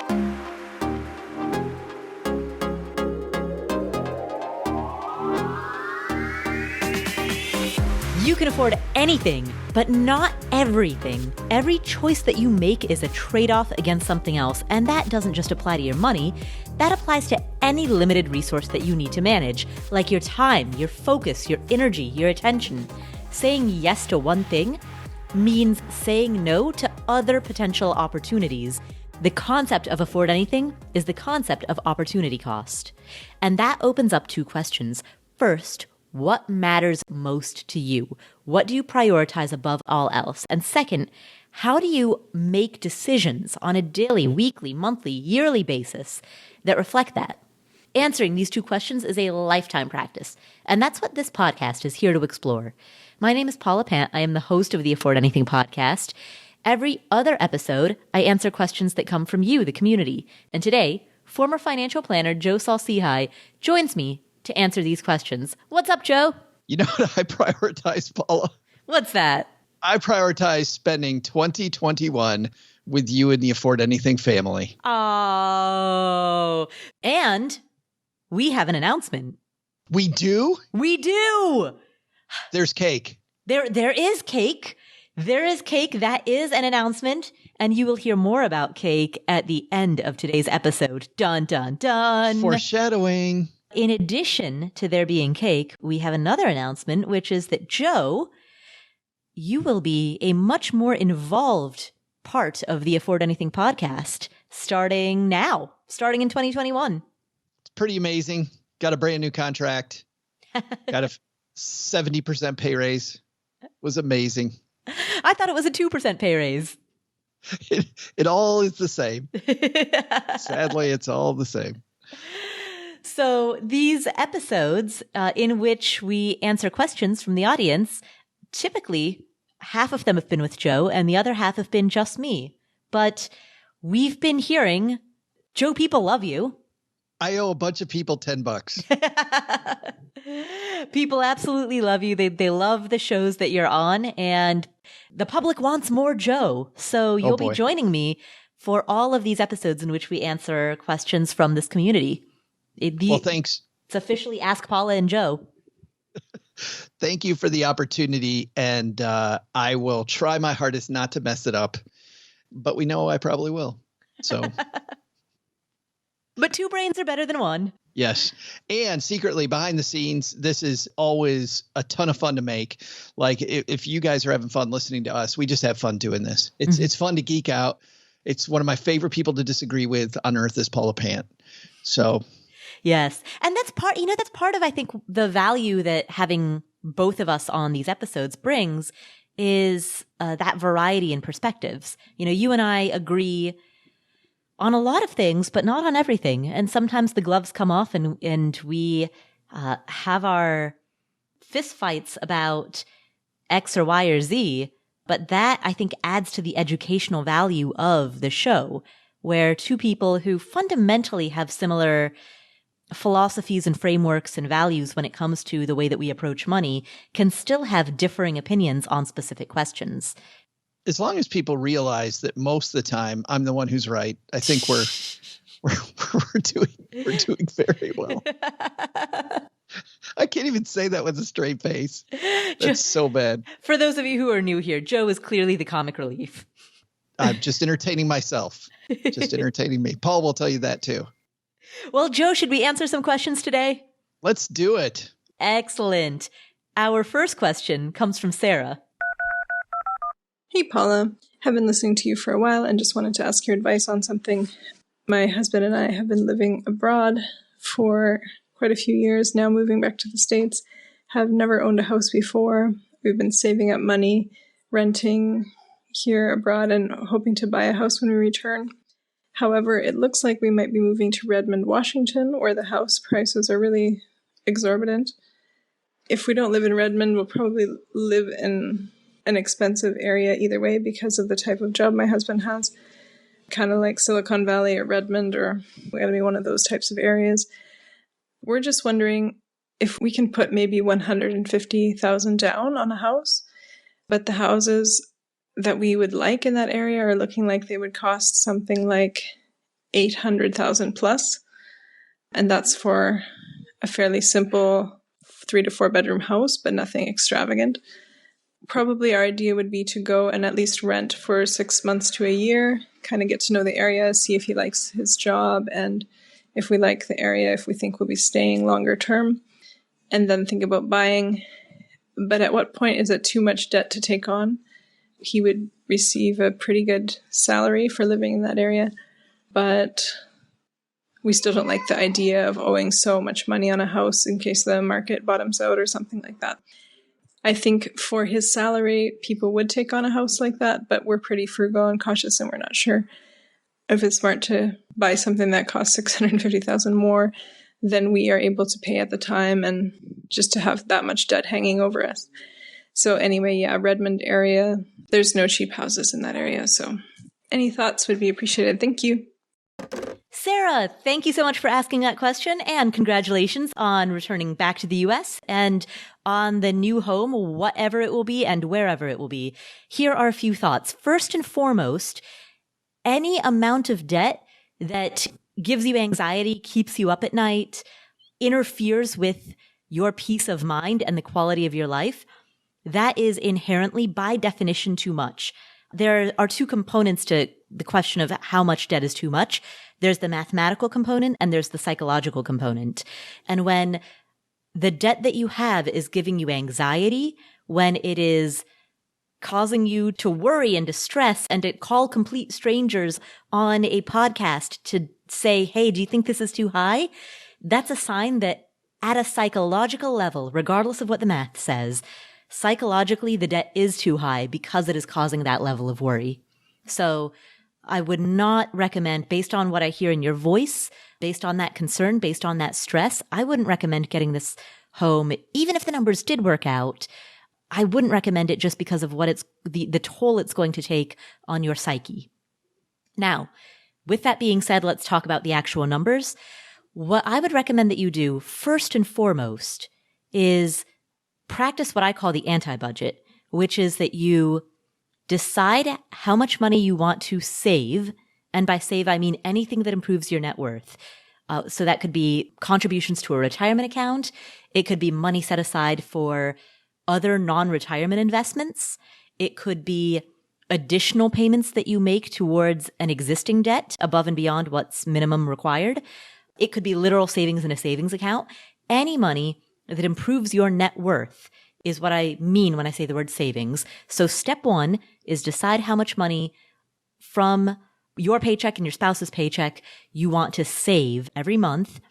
You can afford anything, but not everything. Every choice that you make is a trade-off against something else, and that doesn't just apply to your money. That applies to any limited resource that you need to manage, like your time, your focus, your energy, your attention. Saying yes to one thing means saying no to other potential opportunities. The concept of afford anything is the concept of opportunity cost. And that opens up two questions. First, what matters most to you? What do you prioritize above all else? And second, how do you make decisions on a daily, weekly, monthly, yearly basis that reflect that? Answering these two questions is a lifetime practice, and that's what this podcast is here to explore. My name is Paula Pant. I am the host of the Afford Anything podcast. Every other episode, I answer questions that come from you, the community. And today, former financial planner Joe Salsihai joins me to answer these questions. What's up, Joe? You know what I prioritize, Paula? What's that? I prioritize spending 2021 with you and the Afford Anything family. Oh, and we have an announcement. We do? We do. There's cake. There is cake. There is cake. That is an announcement. And you will hear more about cake at the end of today's episode. Dun, dun, dun. Foreshadowing. In addition to there being cake, we have another announcement, which is that, Joe, you will be a much more involved part of the Afford Anything podcast starting in 2021. It's pretty amazing. Got a brand new contract. Got a 70% pay raise. It was amazing. I thought it was a 2% pay raise. It all is the same. Sadly, it's all the same. So these episodes in which we answer questions from the audience, typically half of them have been with Joe and the other half have been just me. But we've been hearing, Joe, people love you. I owe a bunch of people $10. People absolutely love you. They love the shows that you're on, and the public wants more Joe. So you'll be joining me for all of these episodes in which we answer questions from this community. Well, thanks. It's officially Ask Paula and Joe. Thank you for the opportunity, and I will try my hardest not to mess it up, but we know I probably will. So, but two brains are better than one. Yes. And secretly behind the scenes, this is always a ton of fun to make. Like if you guys are having fun listening to us, we just have fun doing this. It's fun to geek out. It's one of my favorite people to disagree with on earth is Paula Pant. So. Yes. And that's part of, I think, the value that having both of us on these episodes brings is that variety in perspectives. You know, you and I agree on a lot of things, but not on everything. And sometimes the gloves come off and we have our fist fights about X or Y or Z. But that, I think, adds to the educational value of the show, where two people who fundamentally have similar philosophies and frameworks and values when it comes to the way that we approach money can still have differing opinions on specific questions. As long as people realize that most of the time I'm the one who's right, I think we're doing very well. I can't even say that with a straight face. That's so bad. For those of you who are new here, Joe is clearly the comic relief. I'm just entertaining myself. Just entertaining me. Paul will tell you that too. Well, Joe, should we answer some questions today? Let's do it. Excellent. Our first question comes from Sara. Hey, Paula. Have been listening to you for a while and just wanted to ask your advice on something. My husband and I have been living abroad for quite a few years now, moving back to the States. Have never owned a house before. We've been saving up money, renting here abroad, and hoping to buy a house when we return. However, it looks like we might be moving to Redmond, Washington, where the house prices are really exorbitant. If we don't live in Redmond, we'll probably live in an expensive area either way because of the type of job my husband has. Kind of like Silicon Valley or Redmond, or we gotta be one of those types of areas. We're just wondering if we can put maybe $150,000 down on a house, but the houses that we would like in that area are looking like they would cost something like 800,000 plus. And that's for a fairly simple 3 to 4 bedroom house, but nothing extravagant. Probably our idea would be to go and at least rent for 6 months to a year, kind of get to know the area, see if he likes his job, and if we like the area, if we think we'll be staying longer term, and then think about buying. But at what point is it too much debt to take on? He would receive a pretty good salary for living in that area, but we still don't like the idea of owing so much money on a house in case the market bottoms out or something like that. I think for his salary, people would take on a house like that, but we're pretty frugal and cautious, and we're not sure if it's smart to buy something that costs $650,000 more than we are able to pay at the time, and just to have that much debt hanging over us. So anyway, yeah, Redmond area, there's no cheap houses in that area. So any thoughts would be appreciated. Thank you. Sara, thank you so much for asking that question, and congratulations on returning back to the US and on the new home, whatever it will be and wherever it will be. Here are a few thoughts. First and foremost, any amount of debt that gives you anxiety, keeps you up at night, interferes with your peace of mind and the quality of your life, that is inherently, by definition, too much. There are two components to the question of how much debt is too much. There's the mathematical component and there's the psychological component. And when the debt that you have is giving you anxiety, when it is causing you to worry and to stress and to call complete strangers on a podcast to say, hey, do you think this is too high? That's a sign that at a psychological level, regardless of what the math says, psychologically, the debt is too high because it is causing that level of worry. So I would not recommend, based on what I hear in your voice, based on that concern, based on that stress, I wouldn't recommend getting this home. Even if the numbers did work out, I wouldn't recommend it just because of what it's the toll it's going to take on your psyche. Now, with that being said, let's talk about the actual numbers. What I would recommend that you do first and foremost is practice what I call the anti-budget, which is that you decide how much money you want to save. And by save, I mean anything that improves your net worth. So that could be contributions to a retirement account. It could be money set aside for other non-retirement investments. It could be additional payments that you make towards an existing debt above and beyond what's minimum required. It could be literal savings in a savings account. Any money that improves your net worth is what I mean when I say the word savings. So step one is decide how much money from your paycheck and your spouse's paycheck you want to save every month.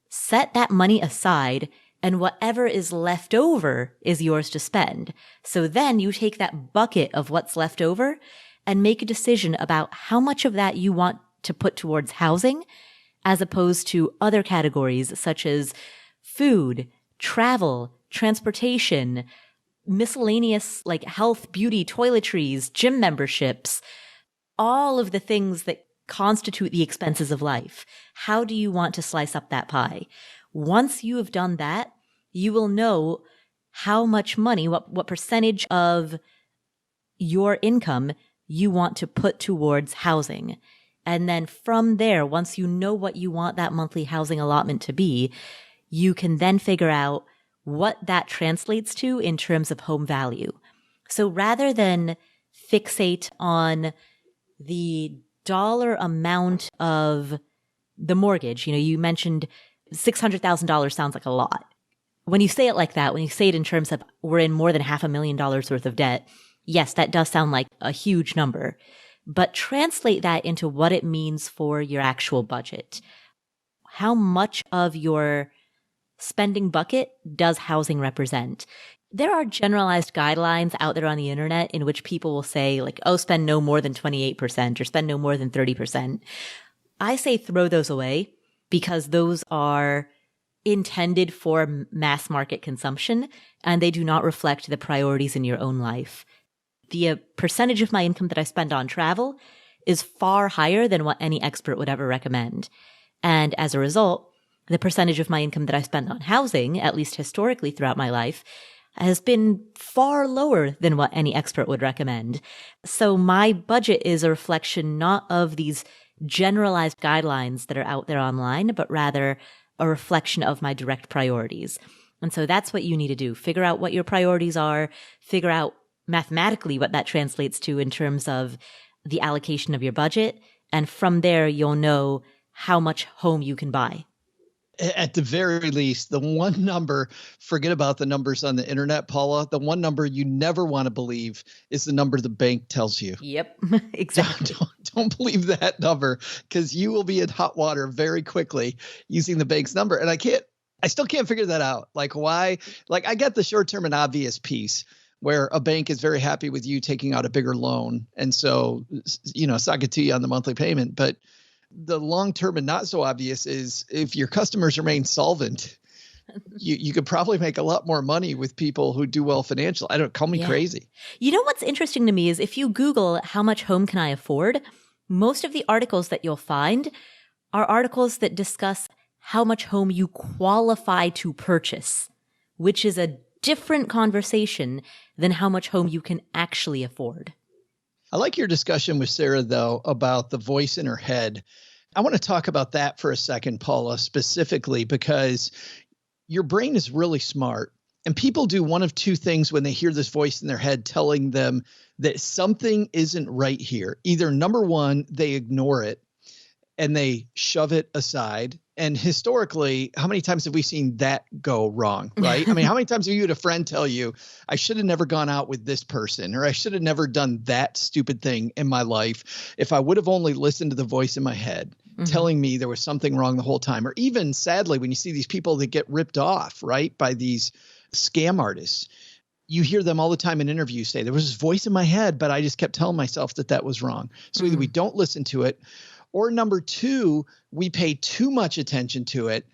Set that money aside, and whatever is left over is yours to spend. So then you take that bucket of what's left over and make a decision about how much of that you want to put towards housing as opposed to other categories such as food, travel, transportation, miscellaneous like health, beauty, toiletries, gym memberships, all of the things that constitute the expenses of life. How do you want to slice up that pie? Once you have done that, you will know how much money, what percentage of your income you want to put towards housing. And then from there, once you know what you want that monthly housing allotment to be, you can then figure out what that translates to in terms of home value. So rather than fixate on the dollar amount of the mortgage, you mentioned $600,000 sounds like a lot. When you say it like that, when you say it in terms of we're in more than $500,000 worth of debt, yes, that does sound like a huge number. But translate that into what it means for your actual budget. How much of your spending bucket does housing represent? There are generalized guidelines out there on the internet in which people will say like, oh, spend no more than 28% or spend no more than 30%. I say throw those away because those are intended for mass market consumption and they do not reflect the priorities in your own life. The percentage of my income that I spend on travel is far higher than what any expert would ever recommend. And as a result, the percentage of my income that I spend on housing, at least historically throughout my life, has been far lower than what any expert would recommend. So my budget is a reflection not of these generalized guidelines that are out there online, but rather a reflection of my direct priorities. And so that's what you need to do. Figure out what your priorities are, figure out mathematically what that translates to in terms of the allocation of your budget. And from there, you'll know how much home you can buy. At the very least, the one number, forget about the numbers on the internet, Paula, the one number you never want to believe is the number the bank tells you. Yep, exactly. Don't believe that number, because you will be in hot water very quickly using the bank's number. And I still can't figure that out. Like, why? Like, I get the short-term and obvious piece where a bank is very happy with you taking out a bigger loan. And so, sock it to you on the monthly payment. But the long-term and not so obvious is if your customers remain solvent, you could probably make a lot more money with people who do well financially. I don't, call me crazy. You know what's interesting to me is if you Google how much home can I afford, most of the articles that you'll find are articles that discuss how much home you qualify to purchase, which is a different conversation than how much home you can actually afford. I like your discussion with Sara, though, about the voice in her head. I want to talk about that for a second, Paula, specifically because your brain is really smart. And people do one of two things when they hear this voice in their head telling them that something isn't right here. Either number one, they ignore it and they shove it aside. And historically, how many times have we seen that go wrong, right? I mean, how many times have you had a friend tell you, I should have never gone out with this person, or I should have never done that stupid thing in my life if I would have only listened to the voice in my head telling me there was something wrong the whole time? Or even sadly, when you see these people that get ripped off, right, by these scam artists, you hear them all the time in interviews say, there was this voice in my head, but I just kept telling myself that that was wrong. So either we don't listen to it, or number two, we pay too much attention to it,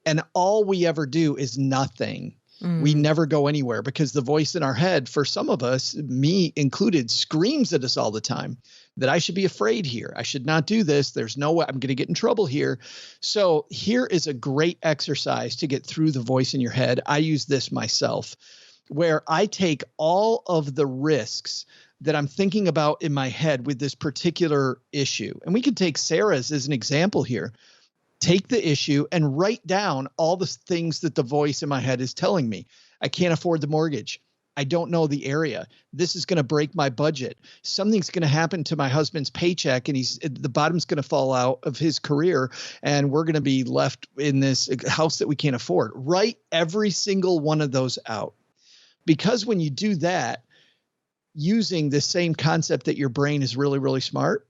and all we ever do is nothing. We never go anywhere because the voice in our head, for some of us, me included, screams at us all the time that I should be afraid here. I should not do this. There's no way I'm going to get in trouble here. So here is a great exercise to get through the voice in your head. I use this myself, where I take all of the risks that I'm thinking about in my head with this particular issue. And we could take Sara's as an example here. Take the issue and write down all the things that the voice in my head is telling me. I can't afford the mortgage. I don't know the area. This is going to break my budget. Something's going to happen to my husband's paycheck and the bottom's going to fall out of his career and we're going to be left in this house that we can't afford. Write every single one of those out. Because when you do that, using the same concept that your brain is really, really smart,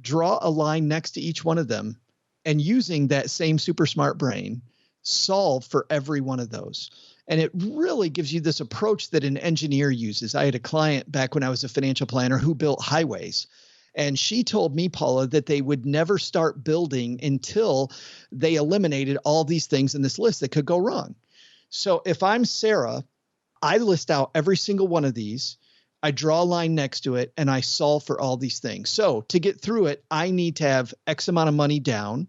draw a line next to each one of them, and using that same super smart brain, solve for every one of those. And it really gives you this approach that an engineer uses. I had a client back when I was a financial planner who built highways. And she told me, Paula, that they would never start building until they eliminated all these things in this list that could go wrong. So if I'm Sara, I list out every single one of these. I draw a line next to it and I solve for all these things. So to get through it, I need to have X amount of money down.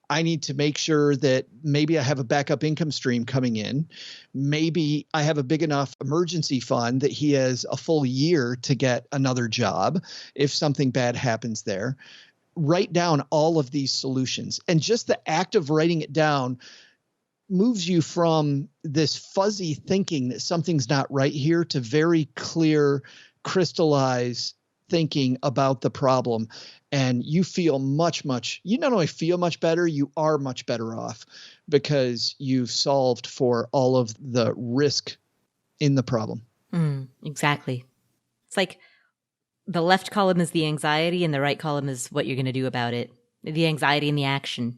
I need to make sure that maybe I have a backup income stream coming in. Maybe I have a big enough emergency fund that he has a full year to get another job if something bad happens there. Write down all of these solutions. And just the act of writing it down moves you from this fuzzy thinking that something's not right here to very clear, crystallized thinking about the problem. And you feel you not only feel much better, you are much better off because you've solved for all of the risk in the problem. Exactly. It's like the left column is the anxiety and the right column is what you're going to do about it. The anxiety and the action.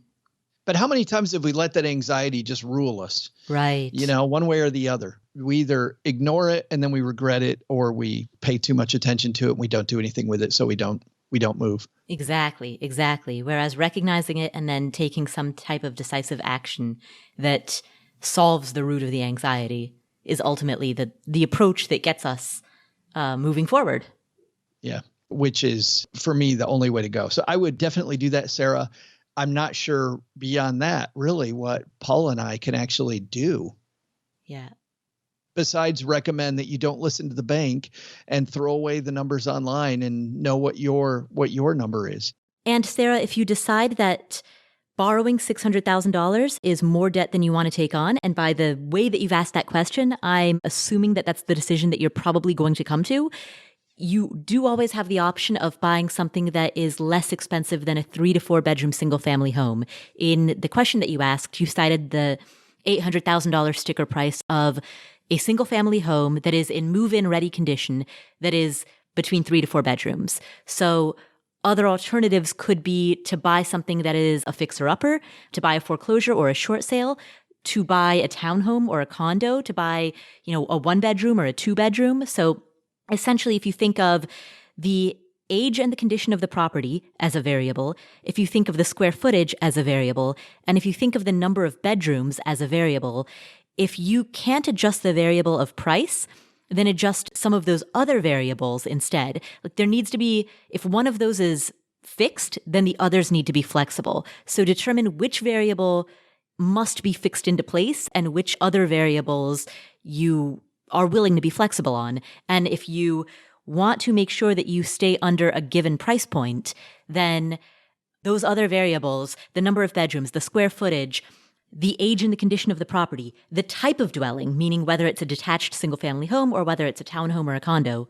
But how many times have we let that anxiety just rule us? Right. One way or the other. We either ignore it and then we regret it, or we pay too much attention to it and we don't do anything with it, so we don't move. Exactly. Whereas recognizing it and then taking some type of decisive action that solves the root of the anxiety is ultimately the approach that gets us moving forward. Yeah, which is, for me, the only way to go. So I would definitely do that, Sara. I'm not sure beyond that, really, what Paul and I can actually do. Yeah. Besides recommend that you don't listen to the bank and throw away the numbers online and know what your number is. And Sarah, if you decide that borrowing $600,000 is more debt than you want to take on, and by the way that you've asked that question, I'm assuming that that's the decision that you're probably going to come to. You do always have the option of buying something that is less expensive than a 3 to 4 bedroom single family home. In the question that you asked, you cited the $800,000 sticker price of a single family home that is in move-in ready condition that is between 3 to 4 bedrooms. So other alternatives could be to buy something that is a fixer-upper, to buy a foreclosure or a short sale, to buy a townhome or a condo, to buy, a 1-bedroom or a 2-bedroom. So essentially, if you think of the age and the condition of the property as a variable, if you think of the square footage as a variable, and if you think of the number of bedrooms as a variable, if you can't adjust the variable of price, then adjust some of those other variables instead. Like there needs to be, if one of those is fixed, then the others need to be flexible. So determine which variable must be fixed into place and which other variables you are willing to be flexible on. And if you want to make sure that you stay under a given price point, then those other variables, the number of bedrooms, the square footage, the age and the condition of the property, the type of dwelling, meaning whether it's a detached single-family home or whether it's a townhome or a condo,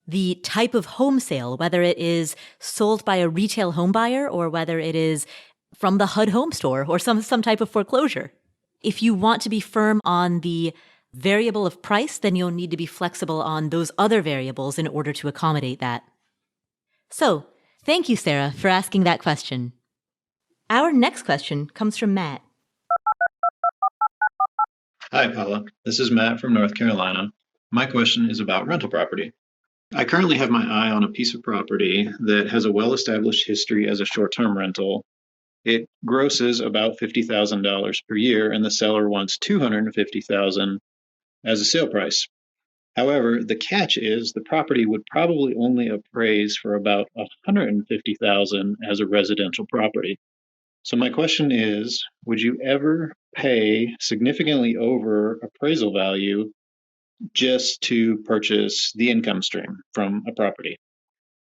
the type of home sale, whether it is sold by a retail home buyer or whether it is from the HUD home store or some type of foreclosure. If you want to be firm on the variable of price, then you'll need to be flexible on those other variables in order to accommodate that. So, thank you, Sarah, for asking that question. Our next question comes from Matt. Hi, Paula. This is Matt from North Carolina. My question is about rental property. I currently have my eye on a piece of property that has a well-established history as a short-term rental. It grosses about $50,000 per year, and the seller wants $250,000 as a sale price. However, the catch is the property would probably only appraise for about $150,000 as a residential property. So my question is, would you ever pay significantly over appraisal value just to purchase the income stream from a property?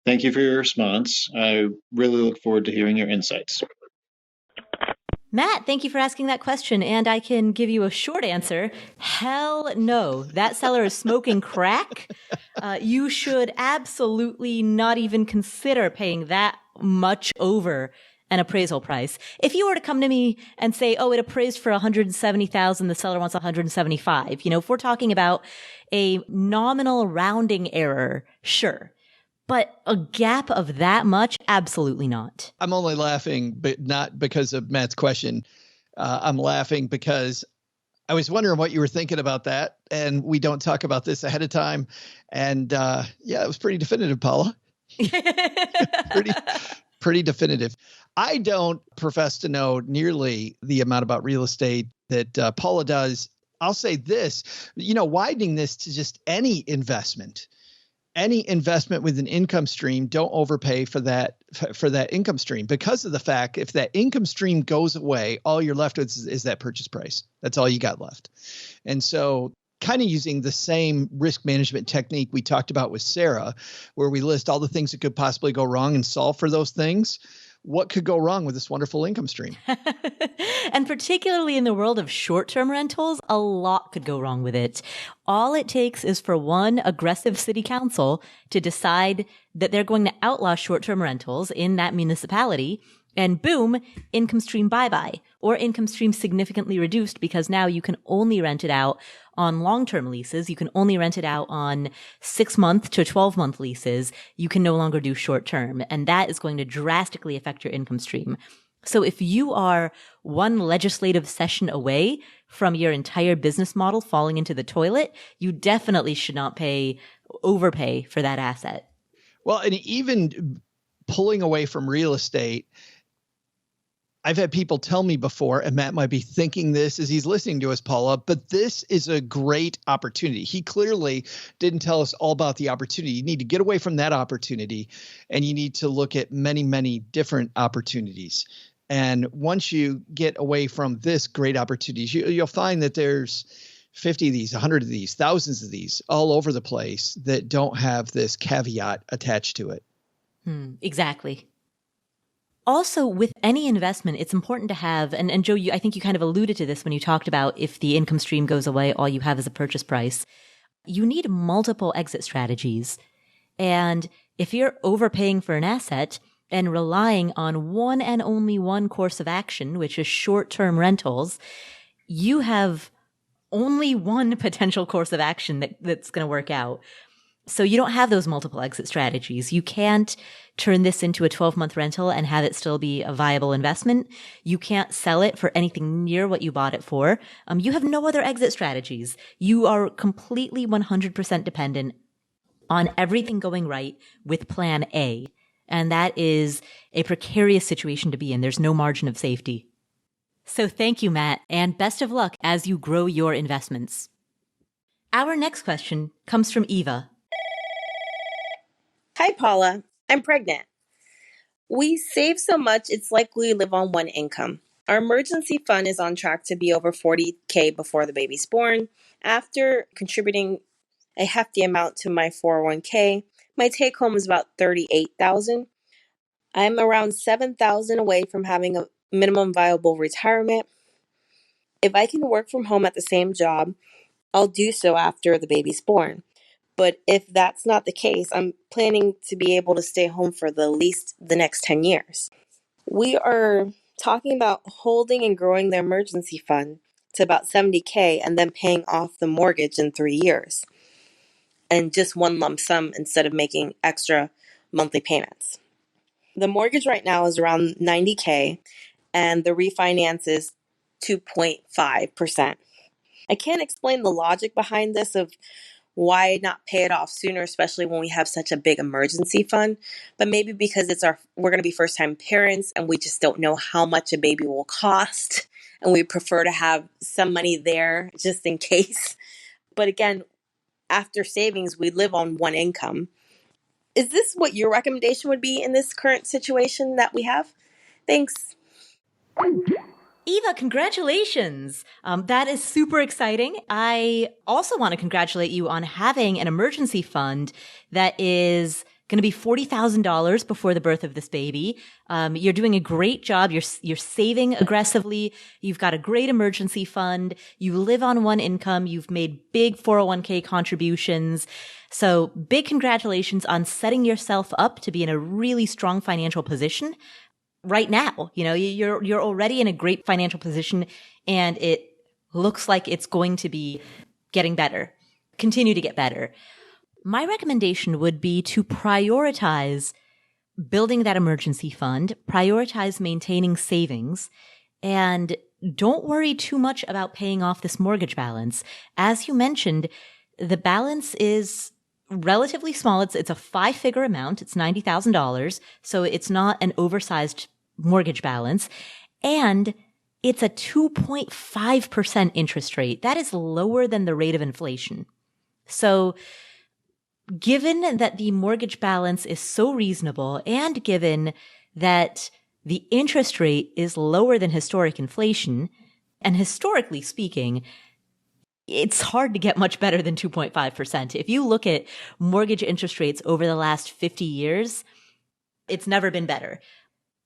Thank you for your response. I really look forward to hearing your insights. Matt, thank you for asking that question, and I can give you a short answer. Hell no. That seller is smoking crack. You should absolutely not even consider paying that much over an appraisal price. If you were to come to me and say, oh, it appraised for $170,000, the seller wants $175,000, if we're talking about a nominal rounding error, sure. But a gap of that much, absolutely not. I'm only laughing, but not because of Matt's question. I'm laughing because I was wondering what you were thinking about that, and we don't talk about this ahead of time. And it was pretty definitive, Paula. Pretty definitive. I don't profess to know nearly the amount about real estate that Paula does. I'll say this, widening this to just any investment with an income stream, don't overpay for that income stream, because of the fact if that income stream goes away, all you're left with is that purchase price. That's all you got left. And so kind of using the same risk management technique we talked about with Sara, where we list all the things that could possibly go wrong and solve for those things. What could go wrong with this wonderful income stream? And particularly in the world of short-term rentals, a lot could go wrong with it. All it takes is for one aggressive city council to decide that they're going to outlaw short-term rentals in that municipality, and boom, income stream bye-bye, or income stream significantly reduced because now you can only rent it out on long-term leases. You can only rent it out on 6-month to 12-month leases. You can no longer do short-term, and that is going to drastically affect your income stream. So if you are one legislative session away from your entire business model falling into the toilet, you definitely should not overpay for that asset. Well, and even pulling away from real estate, I've had people tell me before, and Matt might be thinking this as he's listening to us, Paula, but this is a great opportunity. He clearly didn't tell us all about the opportunity. You need to get away from that opportunity, and you need to look at many, many different opportunities. And once you get away from this great opportunities, you'll find that there's 50 of these, 100 of these, thousands of these all over the place that don't have this caveat attached to it. Exactly. Also, with any investment, it's important to have, and Joe, I think you kind of alluded to this when you talked about if the income stream goes away, all you have is a purchase price. You need multiple exit strategies. And if you're overpaying for an asset and relying on one and only one course of action, which is short-term rentals, you have only one potential course of action that's going to work out. So you don't have those multiple exit strategies. You can't turn this into a 12-month rental and have it still be a viable investment. You can't sell it for anything near what you bought it for. You have no other exit strategies. You are completely 100% dependent on everything going right with plan A. And that is a precarious situation to be in. There's no margin of safety. So thank you, Matt, and best of luck as you grow your investments. Our next question comes from Eva. Hi, Paula. I'm pregnant. We save so much, it's like we live on one income. Our emergency fund is on track to be over $40,000 before the baby's born. After contributing a hefty amount to my 401k, my take home is about $38,000. I'm around $7,000 away from having a minimum viable retirement. If I can work from home at the same job, I'll do so after the baby's born. But if that's not the case, I'm planning to be able to stay home for at least the next 10 years. We are talking about holding and growing the emergency fund to about $70,000 and then paying off the mortgage in 3 years. And just one lump sum instead of making extra monthly payments. The mortgage right now is around $90,000 and the refinance is 2.5%. I can't explain the logic behind this of why not pay it off sooner, especially when we have such a big emergency fund, but maybe because we're going to be first-time parents and we just don't know how much a baby will cost and we prefer to have some money there just in case. But again, after savings, we live on one income. Is this what your recommendation would be in this current situation that we have? Thanks. Eva, congratulations. That is super exciting. I also want to congratulate you on having an emergency fund that is going to be $40,000 before the birth of this baby. You're doing a great job. You're saving aggressively. You've got a great emergency fund. You live on one income. You've made big 401k contributions. So big congratulations on setting yourself up to be in a really strong financial position. Right now, you're already in a great financial position and it looks like it's going to be getting better, continue to get better. My recommendation would be to prioritize building that emergency fund, prioritize maintaining savings, and don't worry too much about paying off this mortgage balance. As you mentioned, the balance is relatively small. It's a 5-figure amount. It's $90,000. So it's not an oversized mortgage balance. And it's a 2.5% interest rate. That is lower than the rate of inflation. So given that the mortgage balance is so reasonable and given that the interest rate is lower than historic inflation, and historically speaking, it's hard to get much better than 2.5%. If you look at mortgage interest rates over the last 50 years, it's never been better.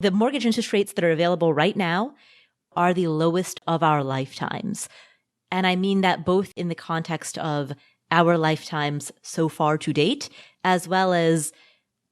The mortgage interest rates that are available right now are the lowest of our lifetimes. And I mean that both in the context of our lifetimes so far to date, as well as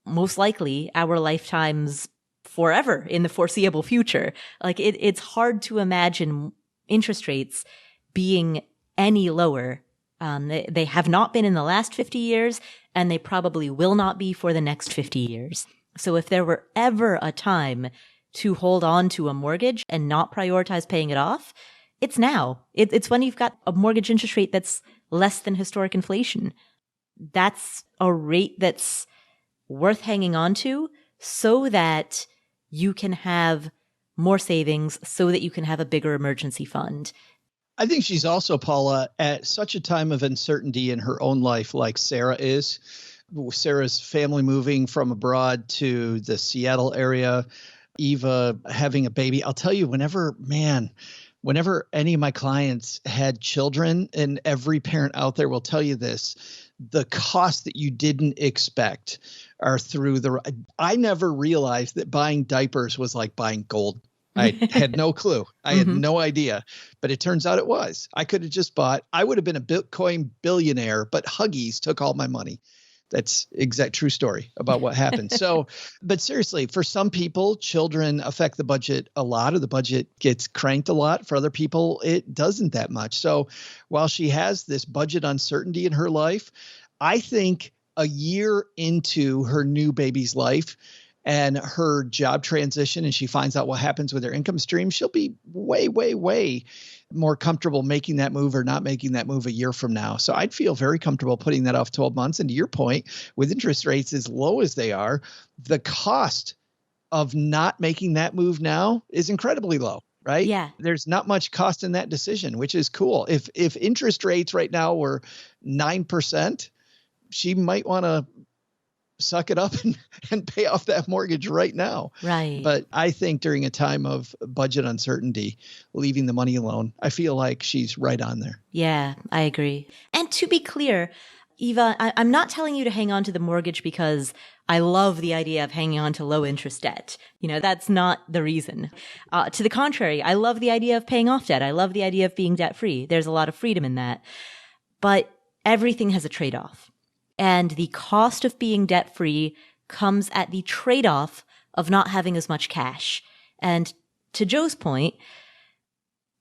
most likely our lifetimes forever in the foreseeable future. Like it's hard to imagine interest rates being any lower. They have not been in the last 50 years, and they probably will not be for the next 50 years. So if there were ever a time to hold on to a mortgage and not prioritize paying it off, it's now. It's when you've got a mortgage interest rate that's less than historic inflation. That's a rate that's worth hanging on to so that you can have more savings, so that you can have a bigger emergency fund. I think she's also, Paula, at such a time of uncertainty in her own life like Sara is. Sarah's family moving from abroad to the Seattle area, Eva having a baby. I'll tell you, whenever any of my clients had children, and every parent out there will tell you this, the costs that you didn't expect are through I never realized that buying diapers was like buying gold. I had no clue. I had no idea, but it turns out it was. I could have just I would have been a Bitcoin billionaire, but Huggies took all my money. That's exact true story about what happened. So, but seriously, for some people, children affect the budget a lot, or the budget gets cranked a lot. For other people, it doesn't that much. So while she has this budget uncertainty in her life, I think a year into her new baby's life and her job transition, and she finds out what happens with her income stream, she'll be way, way, way more comfortable making that move or not making that move a year from now. So I'd feel very comfortable putting that off 12 months. And to your point, with interest rates as low as they are, the cost of not making that move now is incredibly low, right? Yeah. There's not much cost in that decision, which is cool. If interest rates right now were 9%, she might want to suck it up and pay off that mortgage right now. Right. But I think during a time of budget uncertainty, leaving the money alone, I feel like she's right on there. Yeah, I agree. And to be clear, Eva, I'm not telling you to hang on to the mortgage because I love the idea of hanging on to low interest debt. That's not the reason. To the contrary, I love the idea of paying off debt. I love the idea of being debt free. There's a lot of freedom in that. But everything has a trade-off. And the cost of being debt-free comes at the trade-off of not having as much cash. And to Joe's point,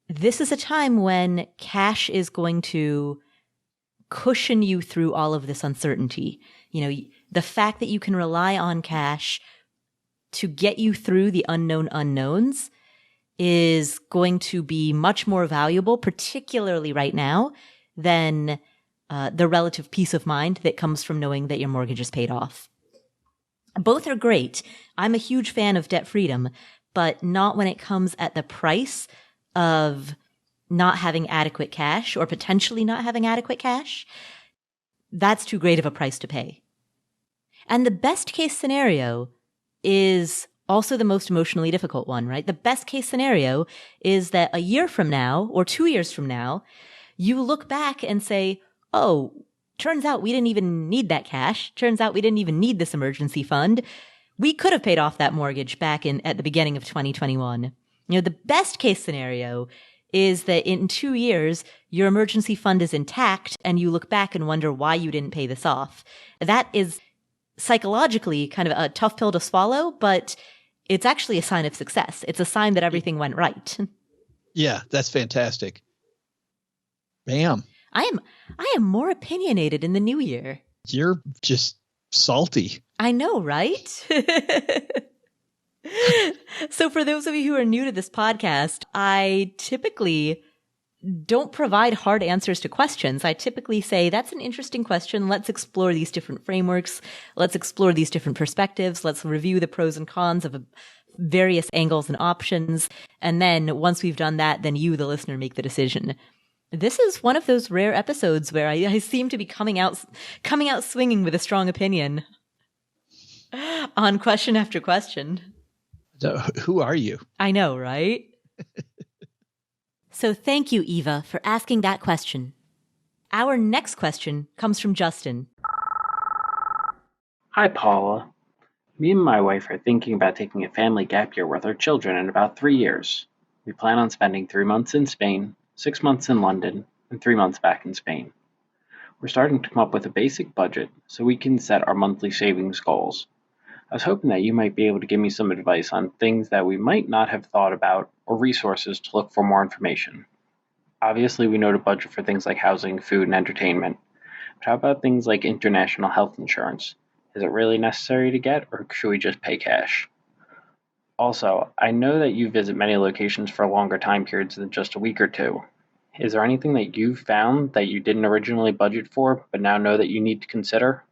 this is a time when cash is going to cushion you through all of this uncertainty. The fact that you can rely on cash to get you through the unknown unknowns is going to be much more valuable, particularly right now, than the relative peace of mind that comes from knowing that your mortgage is paid off. Both are great. I'm a huge fan of debt freedom, but not when it comes at the price of not having adequate cash or potentially not having adequate cash. That's too great of a price to pay. And the best case scenario is also the most emotionally difficult one, right? The best case scenario is that a year from now or 2 years from now, you look back and say, oh, turns out we didn't even need that cash. Turns out we didn't even need this emergency fund. We could have paid off that mortgage back at the beginning of 2021. The best case scenario is that in 2 years, your emergency fund is intact and you look back and wonder why you didn't pay this off. That is psychologically kind of a tough pill to swallow, but it's actually a sign of success. It's a sign that everything went right. Yeah, that's fantastic. Bam. I am more opinionated in the new year. You're just salty. I know, right? So for those of you who are new to this podcast, I typically don't provide hard answers to questions. I typically say, that's an interesting question. Let's explore these different frameworks. Let's explore these different perspectives. Let's review the pros and cons of various angles and options. And then once we've done that, then you, the listener, make the decision. This is one of those rare episodes where I seem to be coming out swinging with a strong opinion on question after question. So, who are you? I know, right? So thank you, Eva, for asking that question. Our next question comes from Justin. Hi, Paula. Me and my wife are thinking about taking a family gap year with our children in about 3 years. We plan on spending 3 months in Spain, 6 months in London, and 3 months back in Spain. We're starting to come up with a basic budget so we can set our monthly savings goals. I was hoping that you might be able to give me some advice on things that we might not have thought about or resources to look for more information. Obviously, we know to budget for things like housing, food, and entertainment. But how about things like international health insurance? Is it really necessary to get, or should we just pay cash? Also, I know that you visit many locations for longer time periods than just a week or two. Is there anything that you've found that you didn't originally budget for, but now know that you need to consider?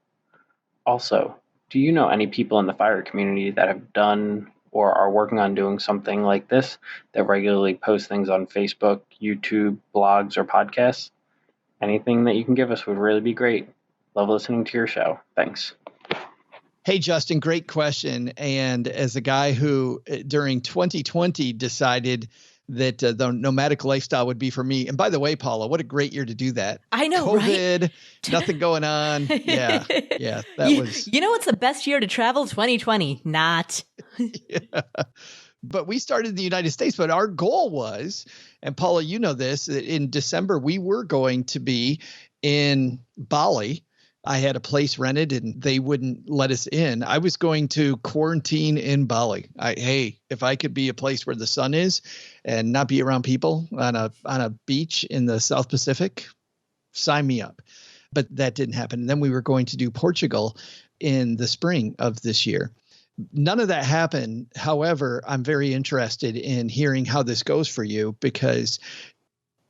Also, do you know any people in the fire community that have done or are working on doing something like this, that regularly post things on Facebook, YouTube, blogs, or podcasts? Anything that you can give us would really be great. Love listening to your show. Thanks. Hey, Justin, great question. And as a guy who during 2020 decided that the nomadic lifestyle would be for me. And by the way, Paula, what a great year to do that. I know, COVID, right? nothing going on. Yeah. You know what's the best year to travel? 2020. Not. Yeah. But we started in the United States, but our goal was, and Paula, you know this, that in December, we were going to be in Bali. I had a place rented and they wouldn't let us in. I was going to quarantine in Bali. Hey, if I could be a place where the sun is and not be around people on a beach in the South Pacific, sign me up. But that didn't happen. And then we were going to do Portugal in the spring of this year. None of that happened. However, I'm very interested in hearing how this goes for you because,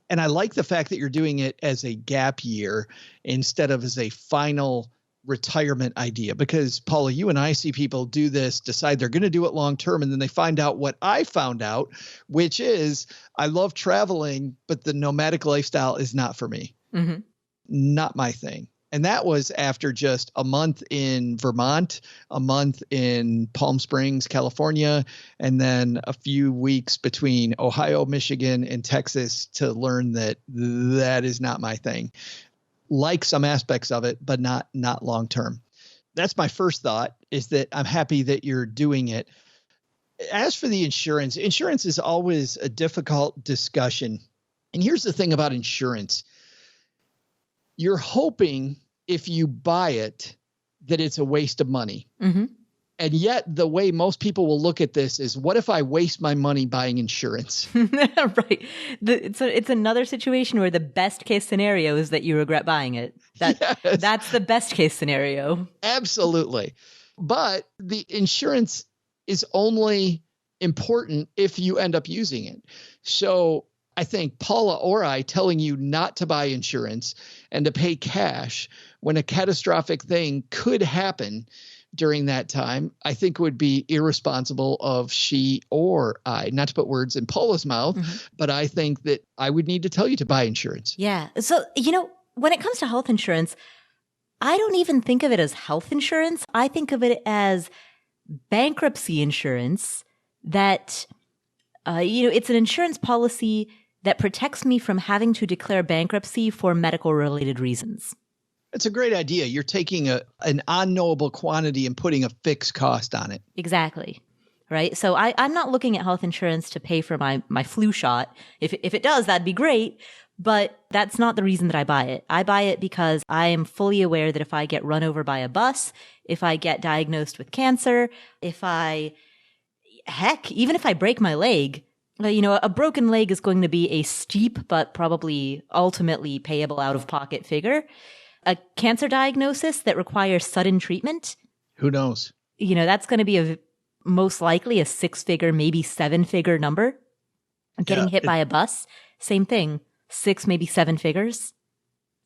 and I like the fact that you're doing it as a gap year instead of as a final retirement idea, because Paula, you and I see people do this, decide they're going to do it long term, and then they find out what I found out, which is I love traveling, but the nomadic lifestyle is not for me. Mm-hmm. Not my thing. And that was after just a month in Vermont, a month in Palm Springs, California, and then a few weeks between Ohio, Michigan, and Texas to learn that that is not my thing. Like some aspects of it, but not long term. That's my first thought, is that I'm happy that you're doing it. As for the insurance is always a difficult discussion. And here's the thing about insurance. You're hoping if you buy it that it's a waste of money. Mm-hmm. And yet the way most people will look at this is, what if I waste my money buying insurance? Right. It's another situation where the best case scenario is that you regret buying it. That's the best case scenario. Absolutely. But the insurance is only important if you end up using it. So I think Paula or I telling you not to buy insurance and to pay cash when a catastrophic thing could happen during that time, I think would be irresponsible of she or I, not to put words in Paula's mouth, mm-hmm. but I think that I would need to tell you to buy insurance. Yeah. So, when it comes to health insurance, I don't even think of it as health insurance. I think of it as bankruptcy insurance that, it's an insurance policy that protects me from having to declare bankruptcy for medical-related reasons. It's a great idea. You're taking an unknowable quantity and putting a fixed cost on it. Exactly. Right? So I'm not looking at health insurance to pay for my flu shot. If it does, that'd be great. But that's not the reason that I buy it. I buy it because I am fully aware that if I get run over by a bus, if I get diagnosed with cancer, even if I break my leg, a broken leg is going to be a steep but probably ultimately payable out-of-pocket figure. A cancer diagnosis that requires sudden treatment. Who knows? That's going to be most likely a 6-figure, maybe 7-figure number. Getting hit by a bus, same thing. 6, maybe 7 figures.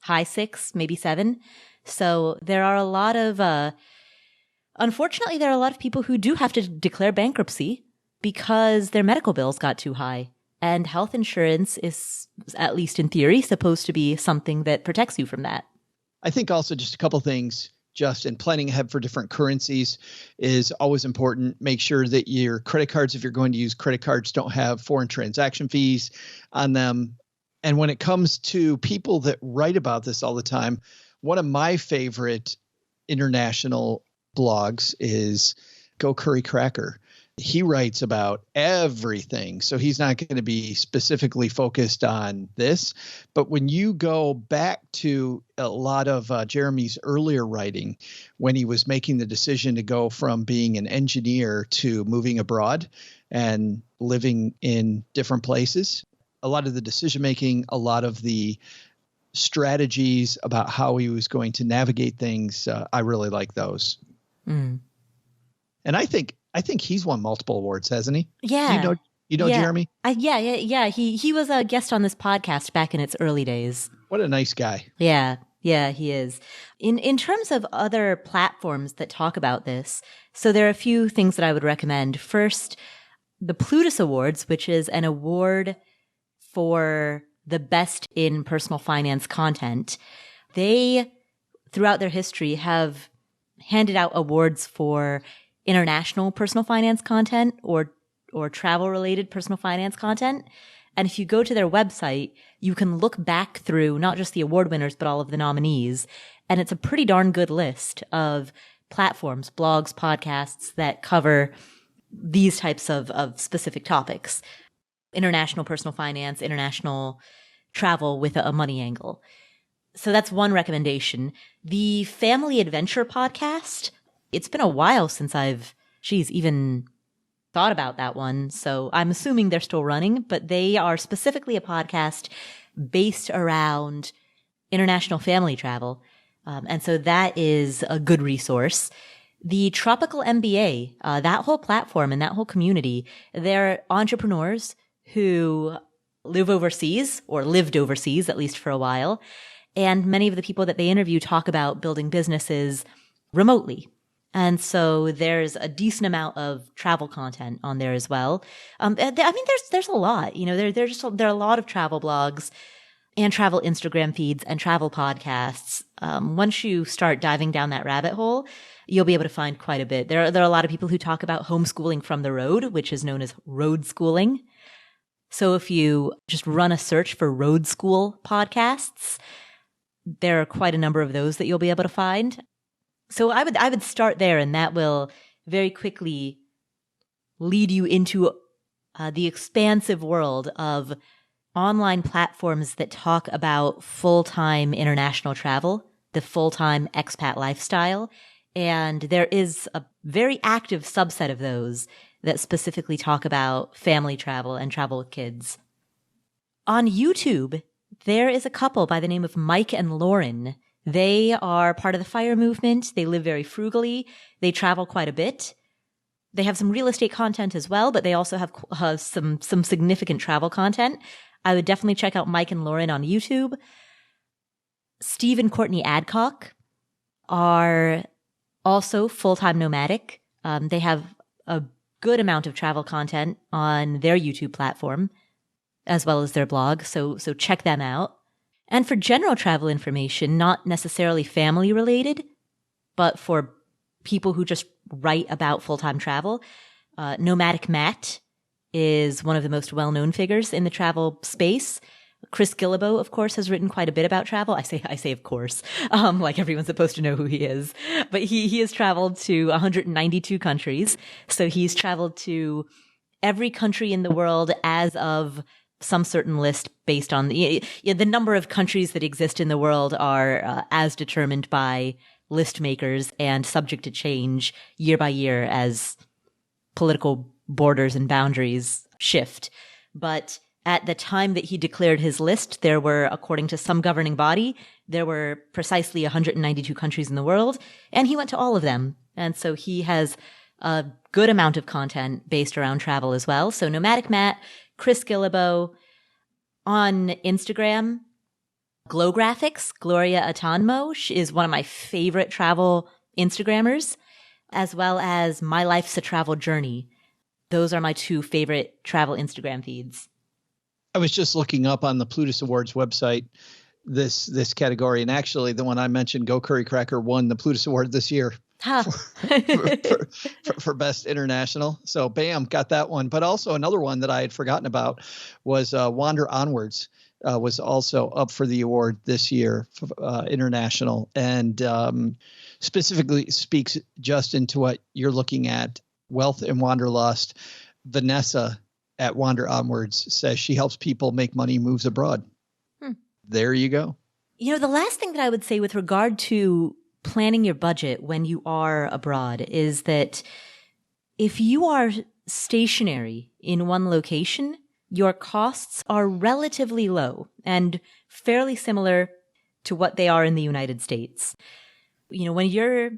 High 6, maybe 7. So there are unfortunately, there are a lot of people who do have to declare bankruptcy because their medical bills got too high. And health insurance is, at least in theory, supposed to be something that protects you from that. I think also just a couple things, Justin, planning ahead for different currencies is always important. Make sure that your credit cards, if you're going to use credit cards, don't have foreign transaction fees on them. And when it comes to people that write about this all the time, one of my favorite international blogs is Go Curry Cracker. He writes about everything. So he's not going to be specifically focused on this. But when you go back to a lot of Jeremy's earlier writing, when he was making the decision to go from being an engineer to moving abroad and living in different places, a lot of the decision making, a lot of the strategies about how he was going to navigate things, I really like those. Mm. And I think he's won multiple awards, hasn't he? Yeah. You know Jeremy? Yeah. He was a guest on this podcast back in its early days. What a nice guy. Yeah, he is. In terms of other platforms that talk about this, so there are a few things that I would recommend. First, the Plutus Awards, which is an award for the best in personal finance content. They, throughout their history, have handed out awards for international personal finance content or or travel related personal finance content. And if you go to their website, you can look back through not just the award winners, but all of the nominees. And it's a pretty darn good list of platforms, blogs, podcasts that cover these types of specific topics. International personal finance, international travel with a money angle. So that's one recommendation. The Family Adventure podcast, it's been a while since I've even thought about that one. So I'm assuming they're still running, but they are specifically a podcast based around international family travel. And so that is a good resource. The Tropical MBA, that whole platform and that whole community, they're entrepreneurs who live overseas or lived overseas, at least for a while. And many of the people that they interview talk about building businesses remotely. And so there's a decent amount of travel content on there as well. I mean, there's a lot, there are a lot of travel blogs and travel Instagram feeds and travel podcasts. Once you start diving down that rabbit hole, you'll be able to find quite a bit. There are a lot of people who talk about homeschooling from the road, which is known as road schooling. So if you just run a search for road school podcasts, there are quite a number of those that you'll be able to find. So I would start there, and that will very quickly lead you into the expansive world of online platforms that talk about full-time international travel, the full-time expat lifestyle. And there is a very active subset of those that specifically talk about family travel and travel with kids. On YouTube, there is a couple by the name of Mike and Lauren. They are part of the FIRE movement. They live very frugally. They travel quite a bit. They have some real estate content as well, but they also have some significant travel content. I would definitely check out Mike and Lauren on YouTube. Steve and Courtney Adcock are also full-time nomadic. They have a good amount of travel content on their YouTube platform, as well as their blog. So check them out. And for general travel information, not necessarily family related, but for people who just write about full-time travel, Nomadic Matt is one of the most well-known figures in the travel space. Chris Gillibo, of course, has written quite a bit about travel. I say of course, like everyone's supposed to know who he is. But he has traveled to 192 countries. So he's traveled to every country in the world as of some certain list based on the number of countries that exist in the world are as determined by list makers and subject to change year by year as political borders and boundaries shift. But at the time that he declared his list, there were, according to some governing body, there were precisely 192 countries in the world, and he went to all of them. And so he has a good amount of content based around travel as well. So Nomadic Matt, Chris Gillibo, on Instagram, Glow Graphics, Gloria Atanmo is one of my favorite travel Instagrammers, as well as My Life's a Travel Journey. Those are my two favorite travel Instagram feeds. I was just looking up on the Plutus Awards website this category, and actually the one I mentioned, Go Curry Cracker, won the Plutus Award this year for Best International. So bam, got that one. But also another one that I had forgotten about was Wander Onwards. Was also up for the award this year, international, and specifically speaks just into what you're looking at, wealth and wanderlust. Vanessa at Wander Onwards says she helps people make money, moves abroad. There you go. The last thing that I would say with regard to planning your budget when you are abroad is that if you are stationary in one location, your costs are relatively low and fairly similar to what they are in the United States. When you're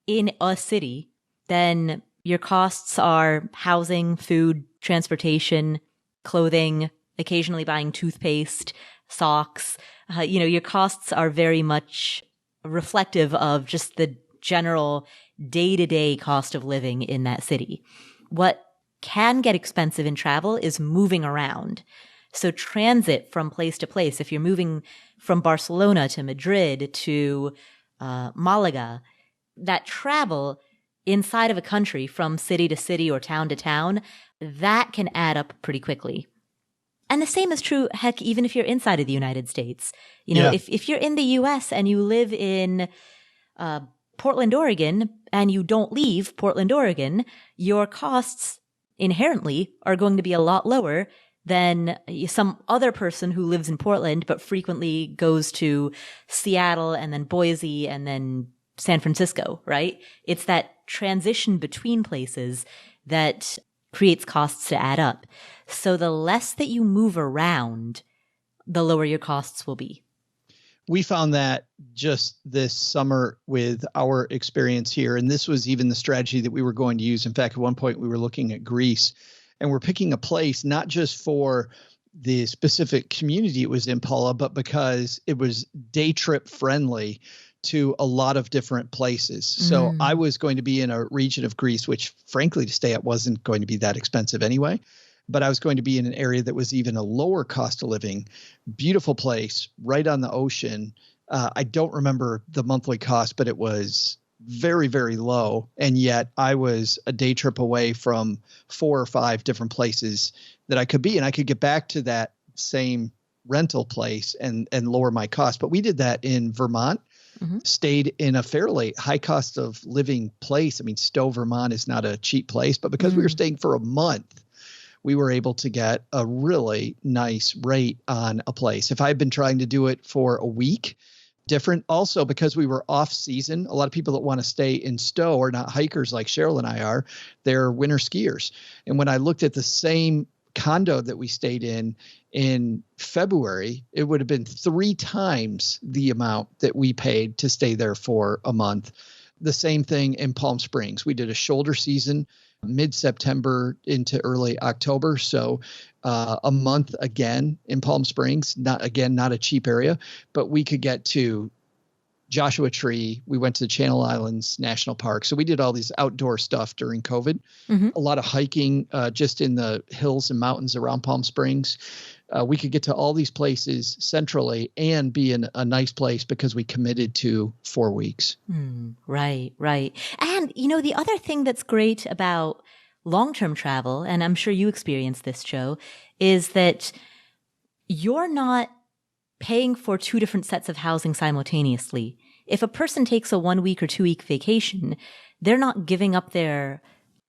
in a city, then your costs are housing, food, transportation, clothing, occasionally buying toothpaste, socks. Your costs are very much reflective of just the general day-to-day cost of living in that city. What can get expensive in travel is moving around. So transit from place to place, if you're moving from Barcelona to Madrid to Malaga, that travel inside of a country from city to city or town to town that can add up pretty quickly. And the same is true, heck, even if you're inside of the United States. If you're in the US and you live in Portland, Oregon, and you don't leave Portland, Oregon, your costs inherently are going to be a lot lower than some other person who lives in Portland but frequently goes to Seattle and then Boise and then San Francisco, right? It's that transition between places that creates costs to add up. So the less that you move around, the lower your costs will be. We found that just this summer with our experience here, and this was even the strategy that we were going to use. In fact, at one point we were looking at Greece, and we're picking a place not just for the specific community it was in, Paula, but because it was day trip friendly to a lot of different places. So I was going to be in a region of Greece, which frankly to stay at wasn't going to be that expensive anyway. But I was going to be in an area that was even a lower cost of living, beautiful place right on the ocean. I don't remember the monthly cost, but it was very, very low. And yet I was a day trip away from 4 or 5 different places that I could be. And I could get back to that same rental place and lower my cost. But we did that in Vermont. Stayed in a fairly high cost of living place. I mean, Stowe, Vermont is not a cheap place, but because we were staying for a month, we were able to get a really nice rate on a place. If I had been trying to do it for a week, different. Also, because we were off season, a lot of people that want to stay in Stowe are not hikers like Cheryl and I are. They're winter skiers. And when I looked at the same condo that we stayed in February, it would have been 3 times the amount that we paid to stay there for a month. The same thing in Palm Springs. We did a shoulder season mid-September into early October. So a month again in Palm Springs, not a cheap area, but we could get to Joshua Tree. We went to the Channel Islands National Park. So we did all these outdoor stuff during COVID, a lot of hiking just in the hills and mountains around Palm Springs. We could get to all these places centrally and be in a nice place because we committed to 4 weeks. Right. And, the other thing that's great about long-term travel, and I'm sure you experienced this, Joe, is that you're not paying for 2 different sets of housing simultaneously. If a person takes a 1 week or 2 week vacation, they're not giving up their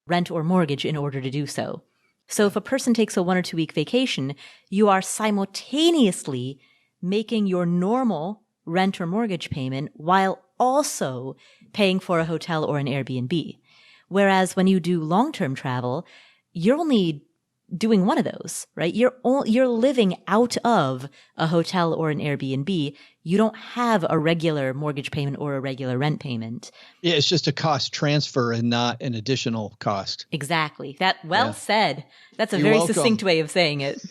rent or mortgage in order to do so. So if a person takes a 1 or 2 week vacation, you are simultaneously making your normal rent or mortgage payment while also paying for a hotel or an Airbnb. Whereas when you do long-term travel, you're only doing one of those, right? You're living out of a hotel or an Airbnb. You don't have a regular mortgage payment or a regular rent payment. Yeah, it's just a cost transfer and not an additional cost. Exactly. Well said. That's a You're very welcome. succinct way of saying it.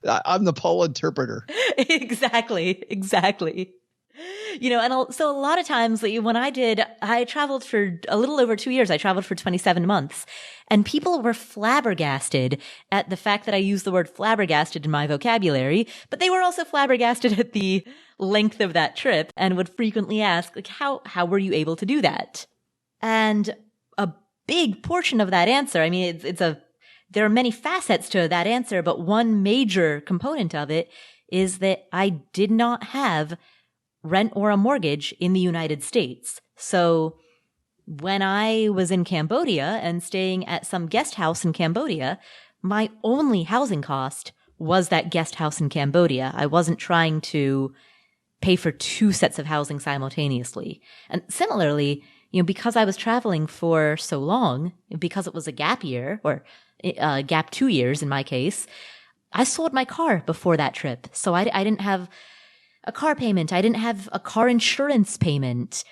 I'm the Paul interpreter. Exactly. So a lot of times when I traveled for a little over 2 years. I traveled for 27 months, and people were flabbergasted at the fact that I used the word flabbergasted in my vocabulary, but they were also flabbergasted at the length of that trip and would frequently ask, like, how were you able to do that? And a big portion of that answer, I mean, there are many facets to that answer, but one major component of it is that I did not have rent or a mortgage in the United States. So when I was in Cambodia and staying at some guest house in Cambodia, my only housing cost was that guest house in Cambodia. I wasn't trying to pay for 2 sets of housing simultaneously. And similarly, because I was traveling for so long, because it was a gap year or gap 2 years in my case, I sold my car before that trip. So I didn't have a car payment. I didn't have a car insurance payment.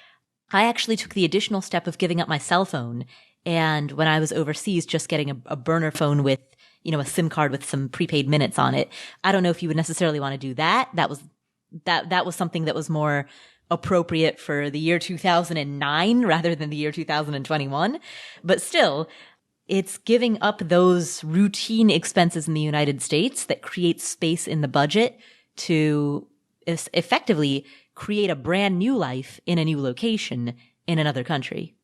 I actually took the additional step of giving up my cell phone. And when I was overseas, just getting a burner phone with, a SIM card with some prepaid minutes on it. I don't know if you would necessarily want to do that. That was something that was more appropriate for the year 2009 rather than the year 2021. But still, it's giving up those routine expenses in the United States that creates space in the budget to effectively create a brand new life in a new location in another country.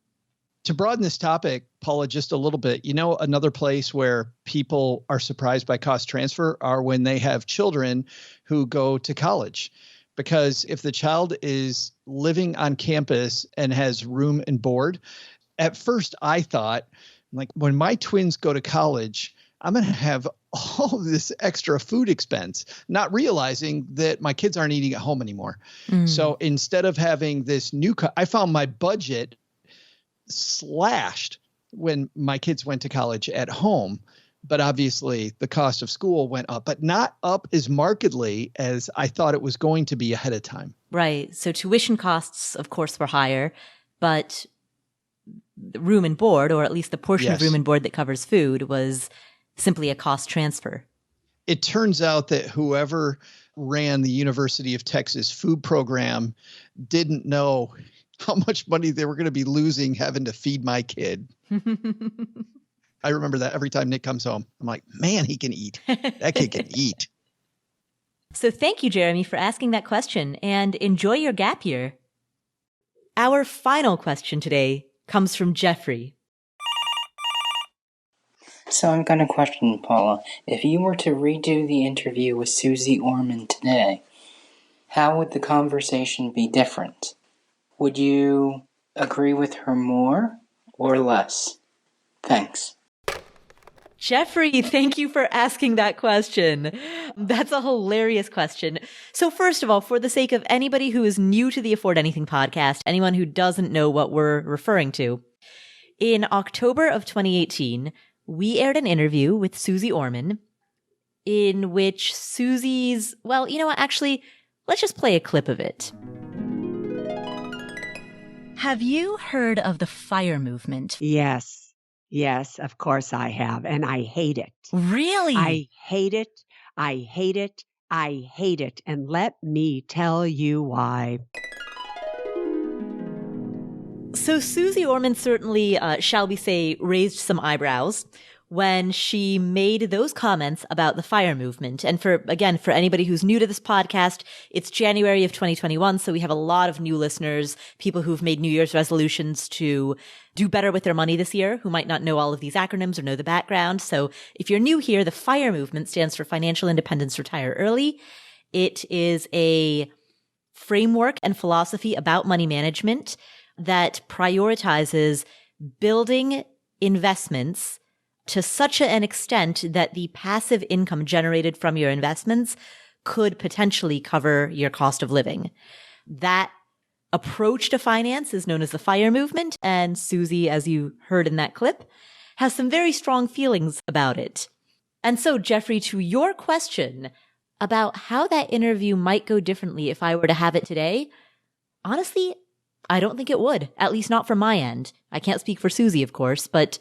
To broaden this topic, Paula, just a little bit. Another place where people are surprised by cost transfer are when they have children who go to college. Because if the child is living on campus and has room and board, at first I thought, like, when my twins go to college, I'm going to have all this extra food expense, not realizing that my kids aren't eating at home anymore. So instead of having this I found my budget slashed when my kids went to college at home. But obviously the cost of school went up, but not up as markedly as I thought it was going to be ahead of time. Right. So tuition costs, of course, were higher, but room and board, or at least the portion of room and board that covers food, was simply a cost transfer. It turns out that whoever ran the University of Texas food program didn't know how much money they were going to be losing having to feed my kid. I remember that every time Nick comes home. I'm like, man, he can eat. That kid can eat. So thank you, Jeremy, for asking that question, and enjoy your gap year. Our final question today comes from Jeffrey. So I'm going to question Paula. If you were to redo the interview with Suze Orman today, how would the conversation be different? Would you agree with her more or less? Thanks. Jeffrey, thank you for asking that question. That's a hilarious question. So first of all, for the sake of anybody who is new to the Afford Anything podcast, anyone who doesn't know what we're referring to, in October of 2018, we aired an interview with Suze Orman in which Susie's, well, you know what, actually, let's just play a clip of it. Have you heard of the FIRE movement? Yes, of course I have, and I hate it. Really? I hate it. I hate it. I hate it. And let me tell you why. So Suze Orman certainly, shall we say, raised some eyebrows when she made those comments about the FIRE movement. And for anybody who's new to this podcast, it's January of 2021. So we have a lot of new listeners, people who've made New Year's resolutions to do better with their money this year, who might not know all of these acronyms or know the background. So if you're new here, the FIRE movement stands for Financial Independence Retire Early. It is a framework and philosophy about money management that prioritizes building investments to such an extent that the passive income generated from your investments could potentially cover your cost of living. That approach to finance is known as the FIRE movement, and Suze, as you heard in that clip, has some very strong feelings about it. And so, Jeffrey, to your question about how that interview might go differently if I were to have it today, honestly, I don't think it would, at least not from my end. I can't speak for Suze, of course, but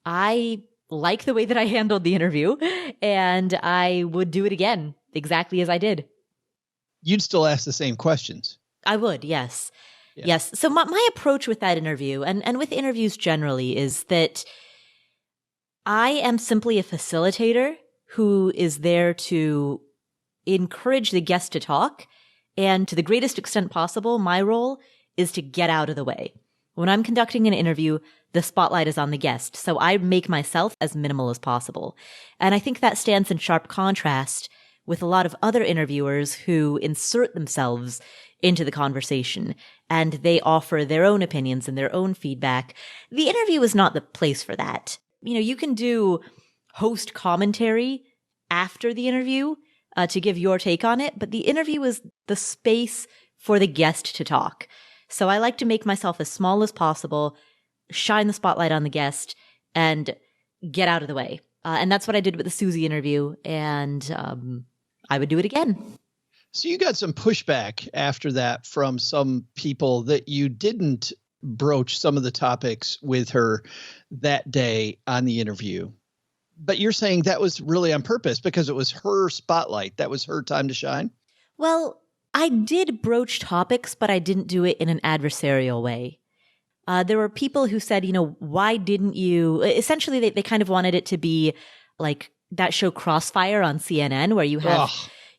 I like the way that I handled the interview, and I would do it again exactly as I did. You'd still ask the same questions. I would, yes. Yeah. Yes. So my approach with that interview and with interviews generally is that I am simply a facilitator who is there to encourage the guest to talk. And to the greatest extent possible, my role is to get out of the way. When I'm conducting an interview, the spotlight is on the guest. So I make myself as minimal as possible. And I think that stands in sharp contrast with a lot of other interviewers who insert themselves into the conversation and they offer their own opinions and their own feedback. The interview is not the place for that. You know, you can do host commentary after the interview to give your take on it, but the interview is the space for the guest to talk. So I like to make myself as small as possible, shine the spotlight on the guest, and get out of the way. And that's what I did with the Suze interview, and I would do it again. So you got some pushback after that from some people that you didn't broach some of the topics with her that day on the interview. But you're saying that was really on purpose because it was her spotlight. That was her time to shine? Well, I did broach topics, but I didn't do it in an adversarial way. There were people who said, you know, why didn't you? Essentially, they kind of wanted it to be like that show Crossfire on CNN where you have,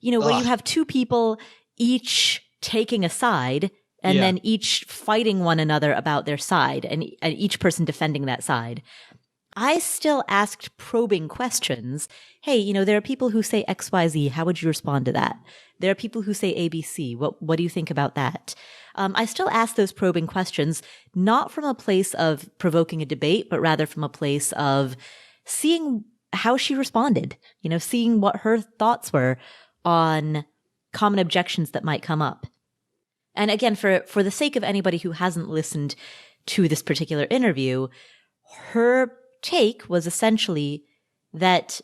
you have two people each taking a side and then each fighting one another about their side and each person defending that side. I still asked probing questions. Hey, there are people who say XYZ. How would you respond to that? There are people who say ABC. What do you think about that? I still ask those probing questions, not from a place of provoking a debate, but rather from a place of seeing how she responded, seeing what her thoughts were on common objections that might come up. And again, for the sake of anybody who hasn't listened to this particular interview, her take was essentially that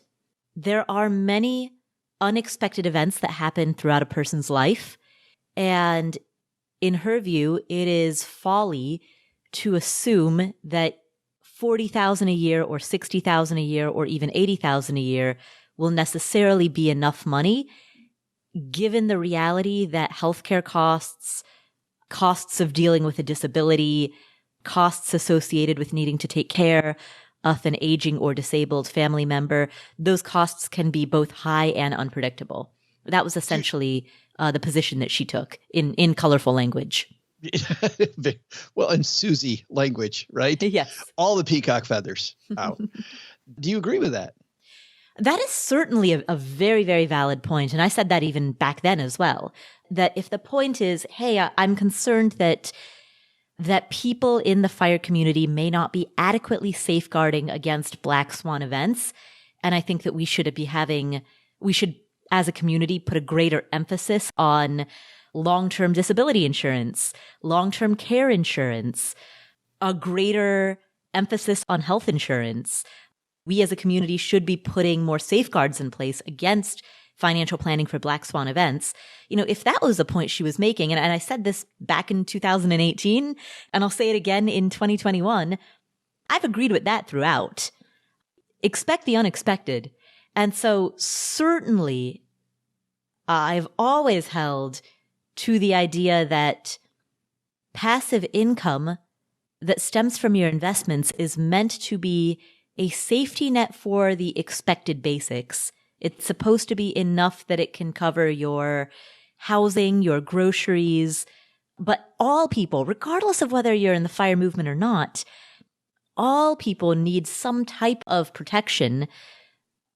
there are many unexpected events that happen throughout a person's life. And in her view, it is folly to assume that $40,000 a year or $60,000 a year or even $80,000 a year will necessarily be enough money, given the reality that healthcare costs of dealing with a disability, costs associated with needing to take care of an aging or disabled family member, those costs can be both high and unpredictable. That was essentially the position that she took in colorful language. Well, in Susie language, right? Yes. All the peacock feathers out. Do you agree with that? That is certainly a very, very valid point. And I said that even back then as well, that if the point is, hey, I'm concerned that people in the fire community may not be adequately safeguarding against black swan events. And I think that we should, as a community, put a greater emphasis on long-term disability insurance, long-term care insurance, a greater emphasis on health insurance. We as a community should be putting more safeguards in place against financial planning for black swan events. If that was the point she was making, and I said this back in 2018, and I'll say it again in 2021, I've agreed with that throughout. Expect the unexpected. And so certainly I've always held to the idea that passive income that stems from your investments is meant to be a safety net for the expected basics. It's supposed to be enough that it can cover your housing, your groceries, but all people, regardless of whether you're in the fire movement or not, all people need some type of protection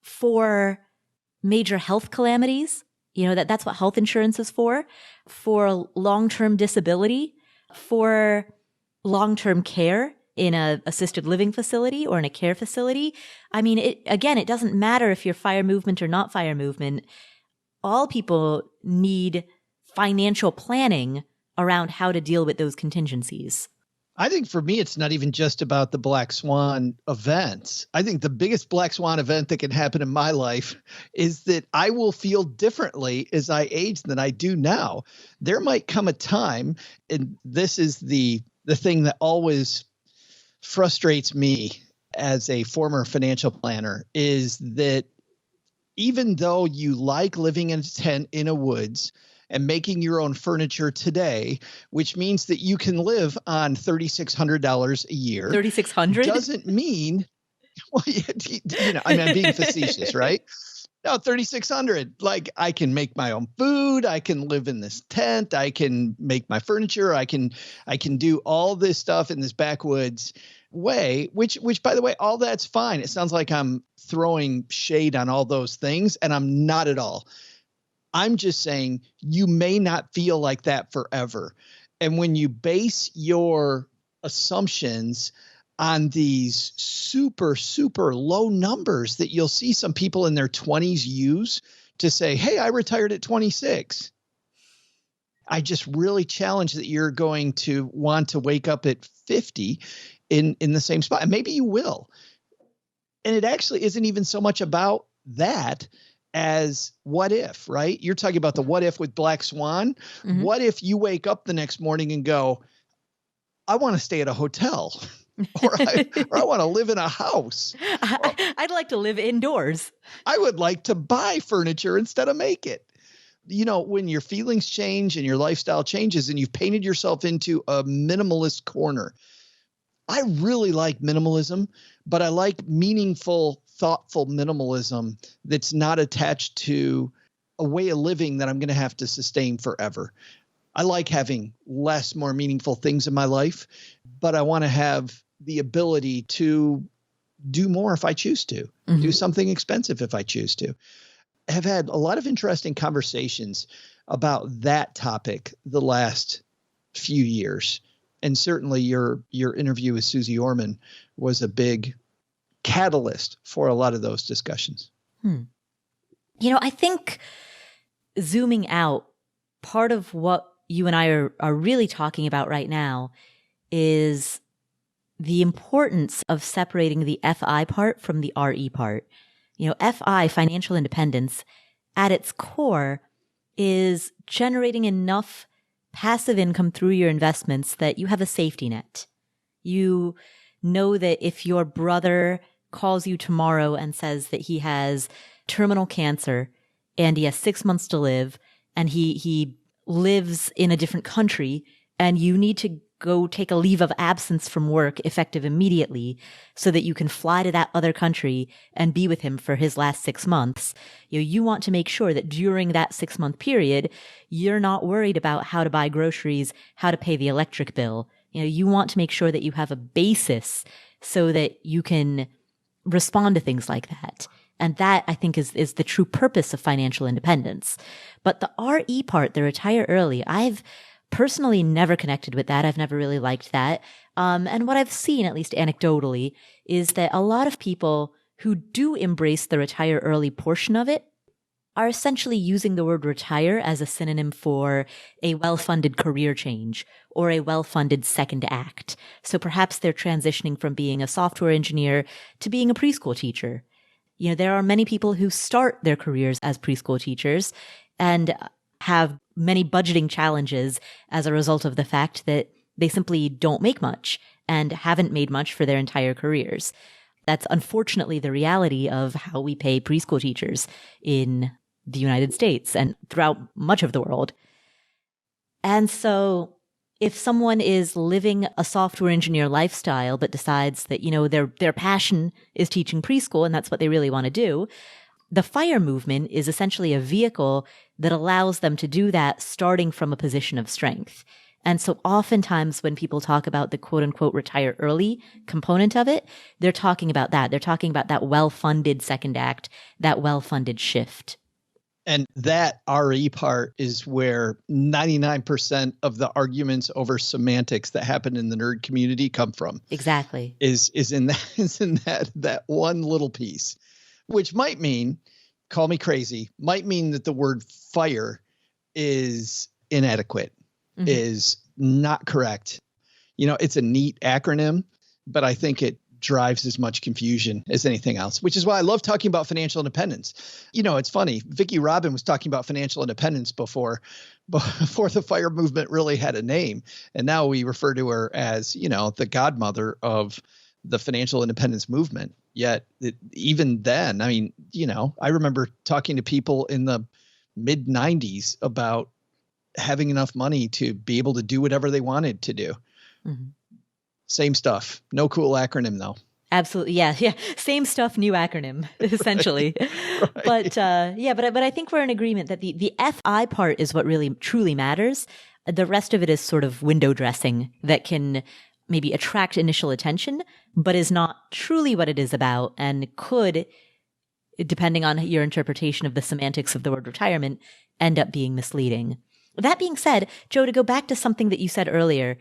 for major health calamities. That's what health insurance is for long-term disability, for long-term care in a assisted living facility or in a care facility. I mean, it doesn't matter if you're fire movement or not fire movement. All people need financial planning around how to deal with those contingencies. I think for me, it's not even just about the black swan events. I think the biggest black swan event that can happen in my life is that I will feel differently as I age than I do now. There might come a time, and this is the thing that always frustrates me as a former financial planner, is that even though you like living in a tent in a woods and making your own furniture today, which means that you can live on $3,600 a year. $3,600 doesn't mean, well, I'm being facetious, right? No, $3,600. Like, I can make my own food. I can live in this tent. I can make my furniture. I can do all this stuff in this backwoods way, which by the way, all that's fine. It sounds like I'm throwing shade on all those things, and I'm not at all. I'm just saying you may not feel like that forever. And when you base your assumptions on these super, super low numbers that you'll see some people in their 20s use to say, hey, I retired at 26. I just really challenge that you're going to want to wake up at 50 in the same spot. And maybe you will. And it actually isn't even so much about that as what if, right? You're talking about the what if with Black Swan. Mm-hmm. What if you wake up the next morning and go, I want to stay at a hotel or I want to live in a house. I'd like to live indoors. I would like to buy furniture instead of make it. When your feelings change and your lifestyle changes and you've painted yourself into a minimalist corner. I really like minimalism, but I like meaningful, thoughtful minimalism that's not attached to a way of living that I'm going to have to sustain forever. I like having less, more meaningful things in my life, but I want to have the ability to do more if I choose to, do something expensive if I choose to. Have had a lot of interesting conversations about that topic the last few years. And certainly your interview with Suze Orman was a big catalyst for a lot of those discussions. I think zooming out, part of what you and I are really talking about right now is the importance of separating the FI part from the RE part. FI, financial independence, at its core is generating enough passive income through your investments that you have a safety net. You know that if your brother calls you tomorrow and says that he has terminal cancer and he has 6 months to live and he lives in a different country and you need to go take a leave of absence from work effective immediately so that you can fly to that other country and be with him for his last 6 months. You want to make sure that during that 6-month period, you're not worried about how to buy groceries, how to pay the electric bill. You want to make sure that you have a basis so that you can respond to things like that. And that, I think, is the true purpose of financial independence. But the RE part, the retire early, I've personally never connected with that. I've never really liked that. And what I've seen, at least anecdotally, is that a lot of people who do embrace the retire early portion of it are essentially using the word retire as a synonym for a well-funded career change or a well-funded second act. So perhaps they're transitioning from being a software engineer to being a preschool teacher. There are many people who start their careers as preschool teachers and have many budgeting challenges as a result of the fact that they simply don't make much and haven't made much for their entire careers. That's unfortunately the reality of how we pay preschool teachers in the United States and throughout much of the world. And so if someone is living a software engineer lifestyle but decides that, their passion is teaching preschool and that's what they really want to do, the FIRE movement is essentially a vehicle that allows them to do that starting from a position of strength. And so oftentimes when people talk about the quote unquote retire early component of it, they're talking about that. They're talking about that well-funded second act, that well-funded shift. And that RE part is where 99% of the arguments over semantics that happen in the nerd community come from. Exactly. Is in that one little piece, which might mean, call me crazy, might mean that the word FIRE is inadequate, is not correct. It's a neat acronym, but I think it drives as much confusion as anything else, which is why I love talking about financial independence. It's funny. Vicki Robin was talking about financial independence before the FIRE movement really had a name. And now we refer to her as, the godmother of the financial independence movement. Yet even then, I remember talking to people in the mid 90s about having enough money to be able to do whatever they wanted to do. Same stuff. No cool acronym though. Absolutely. Yeah. Same stuff, new acronym, essentially. Right. But I think we're in agreement that the FI part is what really truly matters. The rest of it is sort of window dressing that can maybe attract initial attention, but is not truly what it is about and could, depending on your interpretation of the semantics of the word retirement, end up being misleading. That being said, Joe, to go back to something that you said earlier,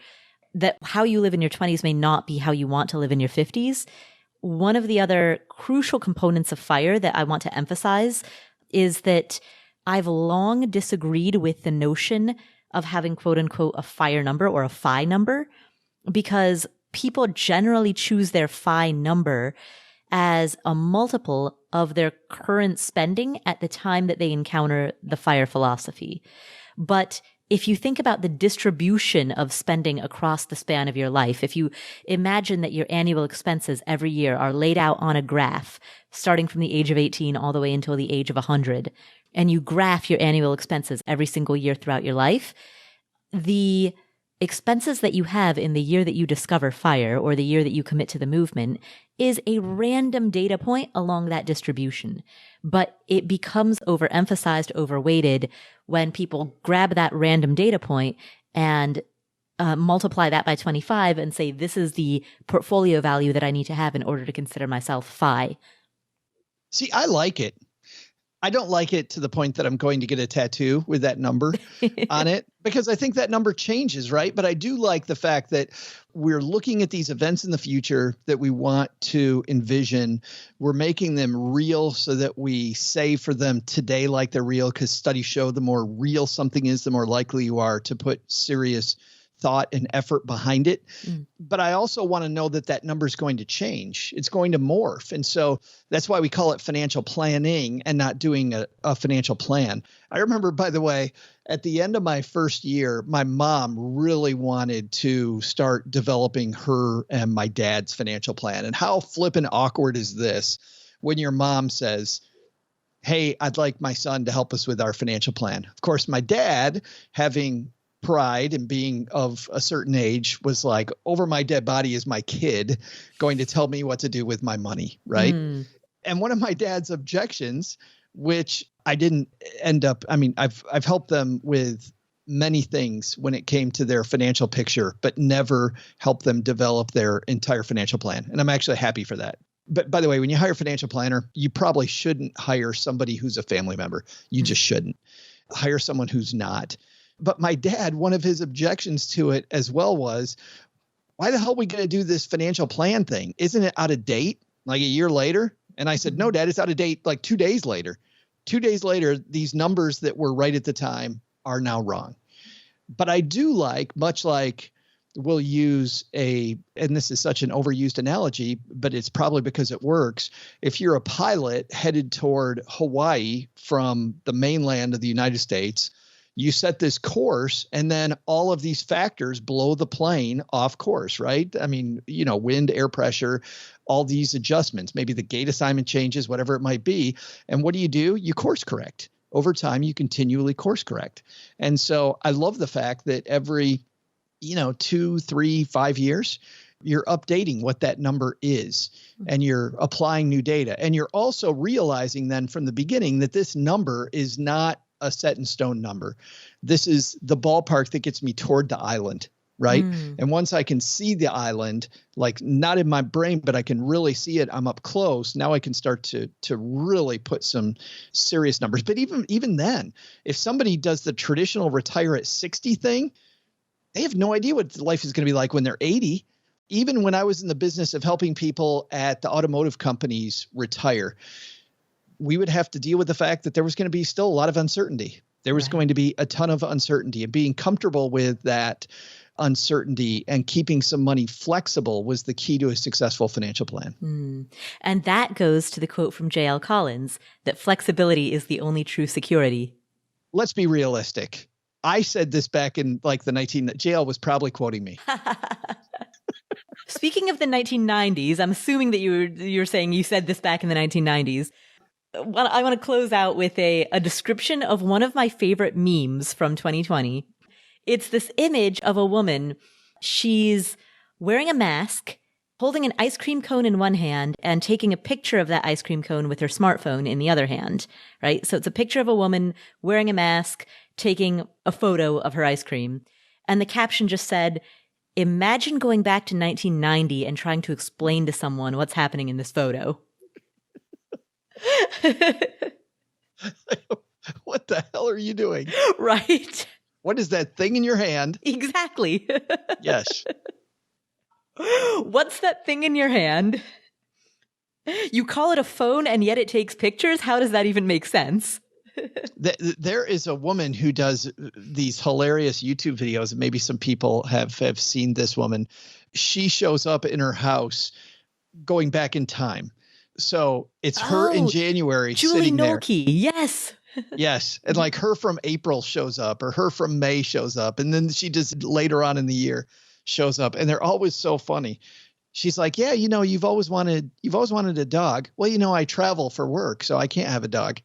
that how you live in your 20s may not be how you want to live in your 50s. One of the other crucial components of FIRE that I want to emphasize is that I've long disagreed with the notion of having quote unquote a FIRE number or a FI number, because people generally choose their FI number as a multiple of their current spending at the time that they encounter the FIRE philosophy. But if you think about the distribution of spending across the span of your life, if you imagine that your annual expenses every year are laid out on a graph, starting from the age of 18 all the way until the age of 100, and you graph your annual expenses every single year throughout your life, the expenses that you have in the year that you discover fire or the year that you commit to the movement is a random data point along that distribution. But it becomes overemphasized, overweighted when people grab that random data point and multiply that by 25 and say, this is the portfolio value that I need to have in order to consider myself FI. See, I like it. I don't like it to the point that I'm going to get a tattoo with that number on it, because I think that number changes, right? But I do like the fact that we're looking at these events in the future that we want to envision. We're making them real so that we save for them today like they're real, because studies show the more real something is, the more likely you are to put serious thought and effort behind it. But I also want to know that that number is going to change. It's going to morph. And so that's why we call it financial planning and not doing a financial plan. I remember, by the way, at the end of my first year, my mom really wanted to start developing her and my dad's financial plan. And how flippin' awkward is this when your mom says, hey, I'd like my son to help us with our financial plan. Of course, my dad, having pride and being of a certain age, was like, over my dead body is my kid going to tell me what to do with my money, right? And one of my dad's objections, which I didn't end up, I mean, I've helped them with many things when it came to their financial picture, but never helped them develop their entire financial plan. And I'm actually happy for that. But by the way, when you hire a financial planner, you probably shouldn't hire somebody who's a family member. You just shouldn't. Hire someone who's not. But my dad, one of his objections to it as well was, why the hell are we going to do this financial plan thing? Isn't it out of date like a year later? And I said, no, Dad, it's out of date like 2 days later. 2 days later, these numbers that were right at the time are now wrong. But I do like, much like we'll use and this is such an overused analogy, but it's probably because it works. If you're a pilot headed toward Hawaii from the mainland of the United States, you set this course and then all of these factors blow the plane off course, right? I mean, wind, air pressure, all these adjustments, maybe the gate assignment changes, whatever it might be. And what do? You course correct. Over time, you continually course correct. And so I love the fact that every, 2, 3, 5 years, you're updating what that number is and you're applying new data. And you're also realizing then from the beginning that this number is not a set in stone number. This is the ballpark that gets me toward the island, right? And once I can see the island, like not in my brain, but I can really see it, I'm up close. Now I can start to really put some serious numbers. But even then, if somebody does the traditional retire at 60 thing, they have no idea what life is going to be like when they're 80. Even when I was in the business of helping people at the automotive companies retire, we would have to deal with the fact that there was going to be still a lot of uncertainty. There was going to be a ton of uncertainty, and being comfortable with that uncertainty and keeping some money flexible was the key to a successful financial plan. And that goes to the quote from J.L. Collins, that flexibility is the only true security. Let's be realistic. I said this back in like the JL was probably quoting me. Speaking of the 1990s, I'm assuming that you're saying you said this back in the 1990s. Well, I want to close out with a description of one of my favorite memes from 2020. It's this image of a woman. She's wearing a mask, holding an ice cream cone in one hand, and taking a picture of that ice cream cone with her smartphone in the other hand, right? So it's a picture of a woman wearing a mask, taking a photo of her ice cream. And the caption just said, imagine going back to 1990 and trying to explain to someone what's happening in this photo. What the hell are you doing? Right. What is that thing in your hand? Exactly. Yes. What's that thing in your hand? You call it a phone and yet it takes pictures? How does that even make sense? There is a woman who does these hilarious YouTube videos, and maybe some people have seen this woman. She shows up in her house going back in time. So it's her in January Julie sitting there. Nolke, yes. Yes. And like her from April shows up, or her from May shows up. And then she just later on in the year shows up, and they're always so funny. She's like, yeah, you've always wanted a dog. Well, I travel for work, so I can't have a dog.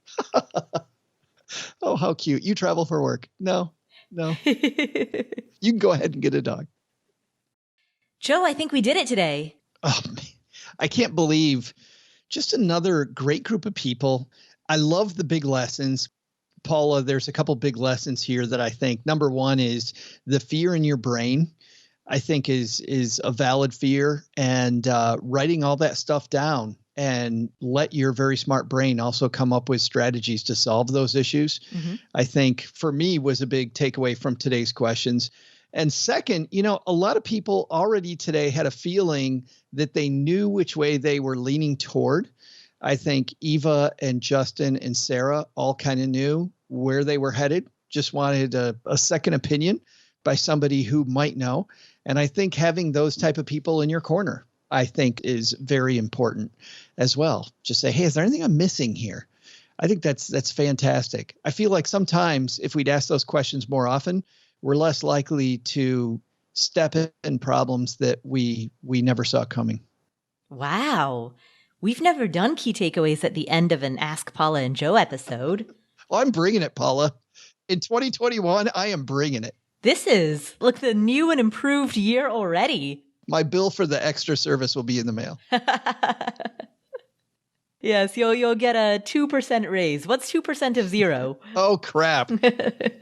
Oh, how cute. You travel for work. No. No. You can go ahead and get a dog. Joe, I think we did it today. Oh, man. I can't believe just another great group of people. I love the big lessons. Paula, there's a couple big lessons here that I think. Number one is the fear in your brain, I think is a valid fear, and writing all that stuff down and let your very smart brain also come up with strategies to solve those issues. Mm-hmm. I think for me was a big takeaway from today's questions. And second, a lot of people already today had a feeling that they knew which way they were leaning toward. I think Eva and Justin and Sara all kind of knew where they were headed, just wanted a second opinion by somebody who might know. And I think having those type of people in your corner, I think is very important as well. Just say, hey, is there anything I'm missing here? I think that's fantastic. I feel like sometimes if we'd ask those questions more often, we're less likely to step in problems that we never saw coming. Wow. We've never done key takeaways at the end of an Ask Paula and Joe episode. Well, I'm bringing it, Paula. In 2021, I am bringing it. This is, look, the new and improved year already. My bill for the extra service will be in the mail. Yes, you'll get a 2% raise. What's 2% of zero? Oh, crap.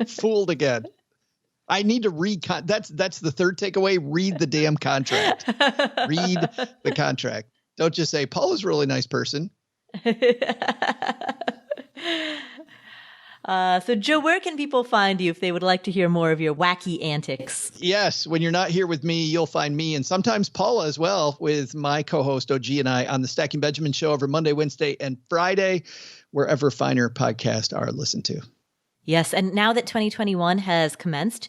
Fooled again. I need to read. That's the third takeaway. Read the damn contract. Read the contract. Don't just say, Paula's a really nice person. So, Joe, where can people find you if they would like to hear more of your wacky antics? Yes, when you're not here with me, you'll find me and sometimes Paula as well with my co-host OG and I on the Stacking Benjamin Show every Monday, Wednesday, and Friday, wherever finer podcasts are listened to. Yes, and now that 2021 has commenced,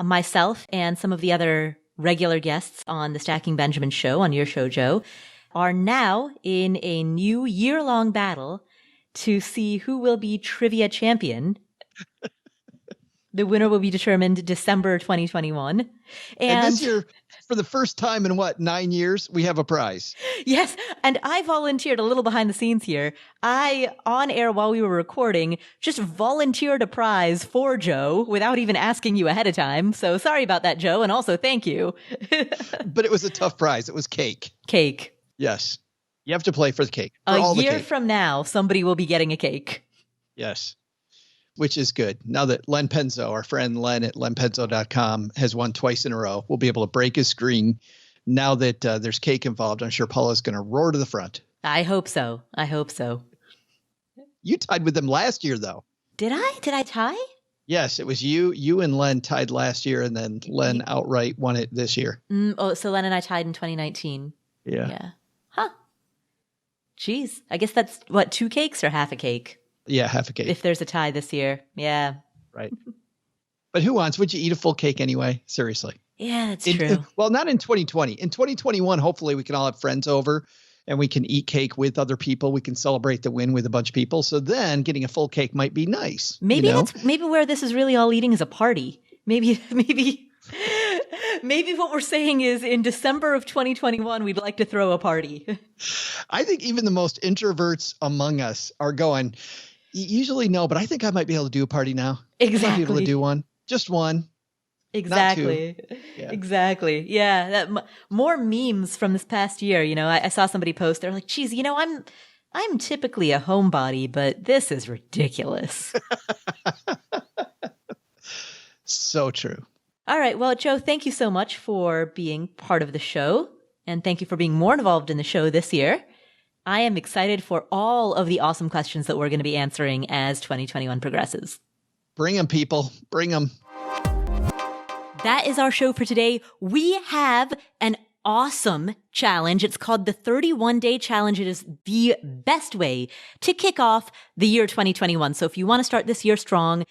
myself and some of the other regular guests on the Stacking Benjamin Show, on your show, Joe, are now in a new year-long battle to see who will be trivia champion. The winner will be determined December 2021. And this year, for the first time in 9 years, we have a prize. Yes. And I volunteered a little behind the scenes here. I, on air while we were recording, just volunteered a prize for Joe without even asking you ahead of time. So sorry about that, Joe. And also thank you. But it was a tough prize. It was cake. Cake. Yes. You have to play for the cake. For a year from now, somebody will be getting a cake. Yes. Which is good. Now that Len Penzo, our friend Len at lenpenzo.com, has won twice in a row, we'll be able to break his screen. Now that there's cake involved, I'm sure Paula's going to roar to the front. I hope so. I hope so. You tied with them last year, though. Did I? Did I tie? Yes, it was you. You and Len tied last year, and then Len outright won it this year. So Len and I tied in 2019. Yeah. Huh. Jeez. I guess that's, 2 cakes or half a cake? Yeah, half a cake. If there's a tie this year. Yeah. Right. But who wants? Would you eat a full cake anyway? Seriously. Yeah, that's true. Well, not in 2020. In 2021, hopefully we can all have friends over and we can eat cake with other people. We can celebrate the win with a bunch of people. So then getting a full cake might be nice. Maybe that's where this is really all eating is a party. Maybe what we're saying is in December of 2021, we'd like to throw a party. I think even the most introverts among us are going, usually no, but I think I might be able to do a party now. Exactly. I might be able to do one. Just one. Exactly. Yeah. Exactly. Yeah. More memes from this past year. I saw somebody post, they're like, geez, I'm typically a homebody, but this is ridiculous. So true. All right. Well, Joe, thank you so much for being part of the show. And thank you for being more involved in the show this year. I am excited for all of the awesome questions that we're going to be answering as 2021 progresses. Bring them, people. Bring them. That is our show for today. We have an awesome challenge. It's called the 31-Day Challenge. It is the best way to kick off the year 2021. So if you want to start this year strong,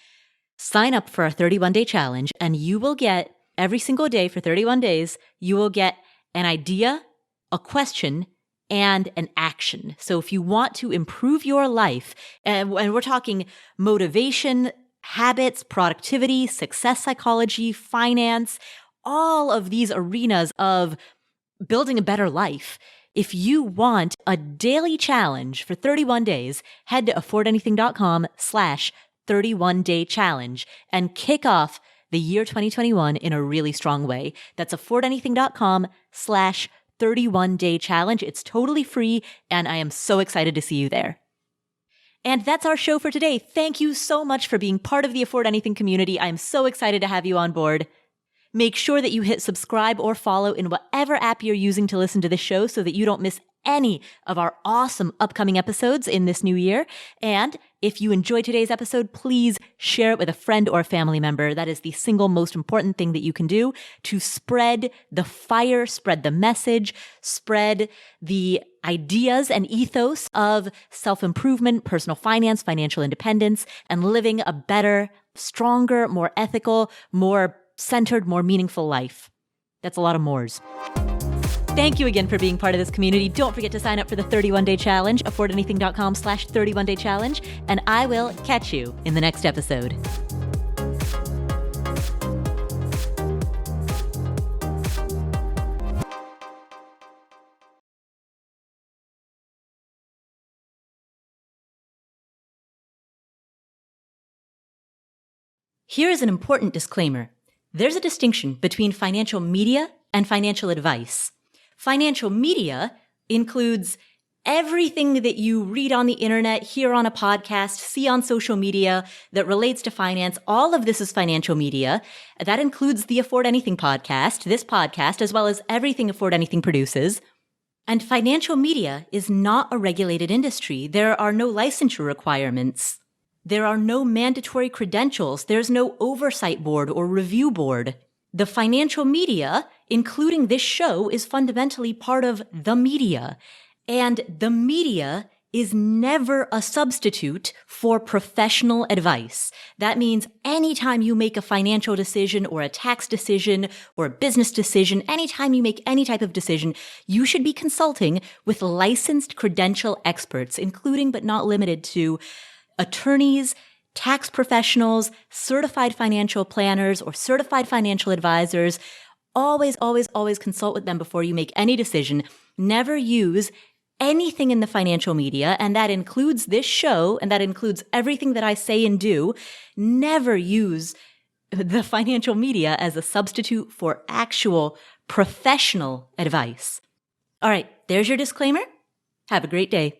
sign up for our 31-Day Challenge, and you will get every single day for 31 days, you will get an idea, a question, and an action. So if you want to improve your life, and we're talking motivation, habits, productivity, success psychology, finance, all of these arenas of building a better life. If you want a daily challenge for 31 days, head to affordanything.com/31-day challenge and kick off the year 2021 in a really strong way. That's affordanything.com/31-day challenge. It's totally free, and I am so excited to see you there. And that's our show for today. Thank you so much for being part of the Afford Anything community. I'm so excited to have you on board. Make sure that you hit subscribe or follow in whatever app you're using to listen to the show so that you don't miss any of our awesome upcoming episodes in this new year. And if you enjoyed today's episode, please share it with a friend or a family member. That is the single most important thing that you can do to spread the fire, spread the message, spread the ideas and ethos of self-improvement, personal finance, financial independence, and living a better, stronger, more ethical, more centered, more meaningful life. That's a lot of mores. Thank you again for being part of this community. Don't forget to sign up for the 31-day challenge, affordanything.com/31-day challenge, and I will catch you in the next episode. Here is an important disclaimer. There's a distinction between financial media and financial advice. Financial media includes everything that you read on the internet, hear on a podcast, see on social media that relates to finance. All of this is financial media. That includes the Afford Anything podcast, this podcast, as well as everything Afford Anything produces. And financial media is not a regulated industry. There are no licensure requirements. There are no mandatory credentials. There's no oversight board or review board. The financial media, including this show, is fundamentally part of the media. And the media is never a substitute for professional advice. That means anytime you make a financial decision or a tax decision or a business decision, anytime you make any type of decision, you should be consulting with licensed credential experts, including but not limited to attorneys, tax professionals, certified financial planners, or certified financial advisors. Always, always, always consult with them before you make any decision. Never use anything in the financial media, and that includes this show, and that includes everything that I say and do. Never use the financial media as a substitute for actual professional advice. All right, there's your disclaimer. Have a great day.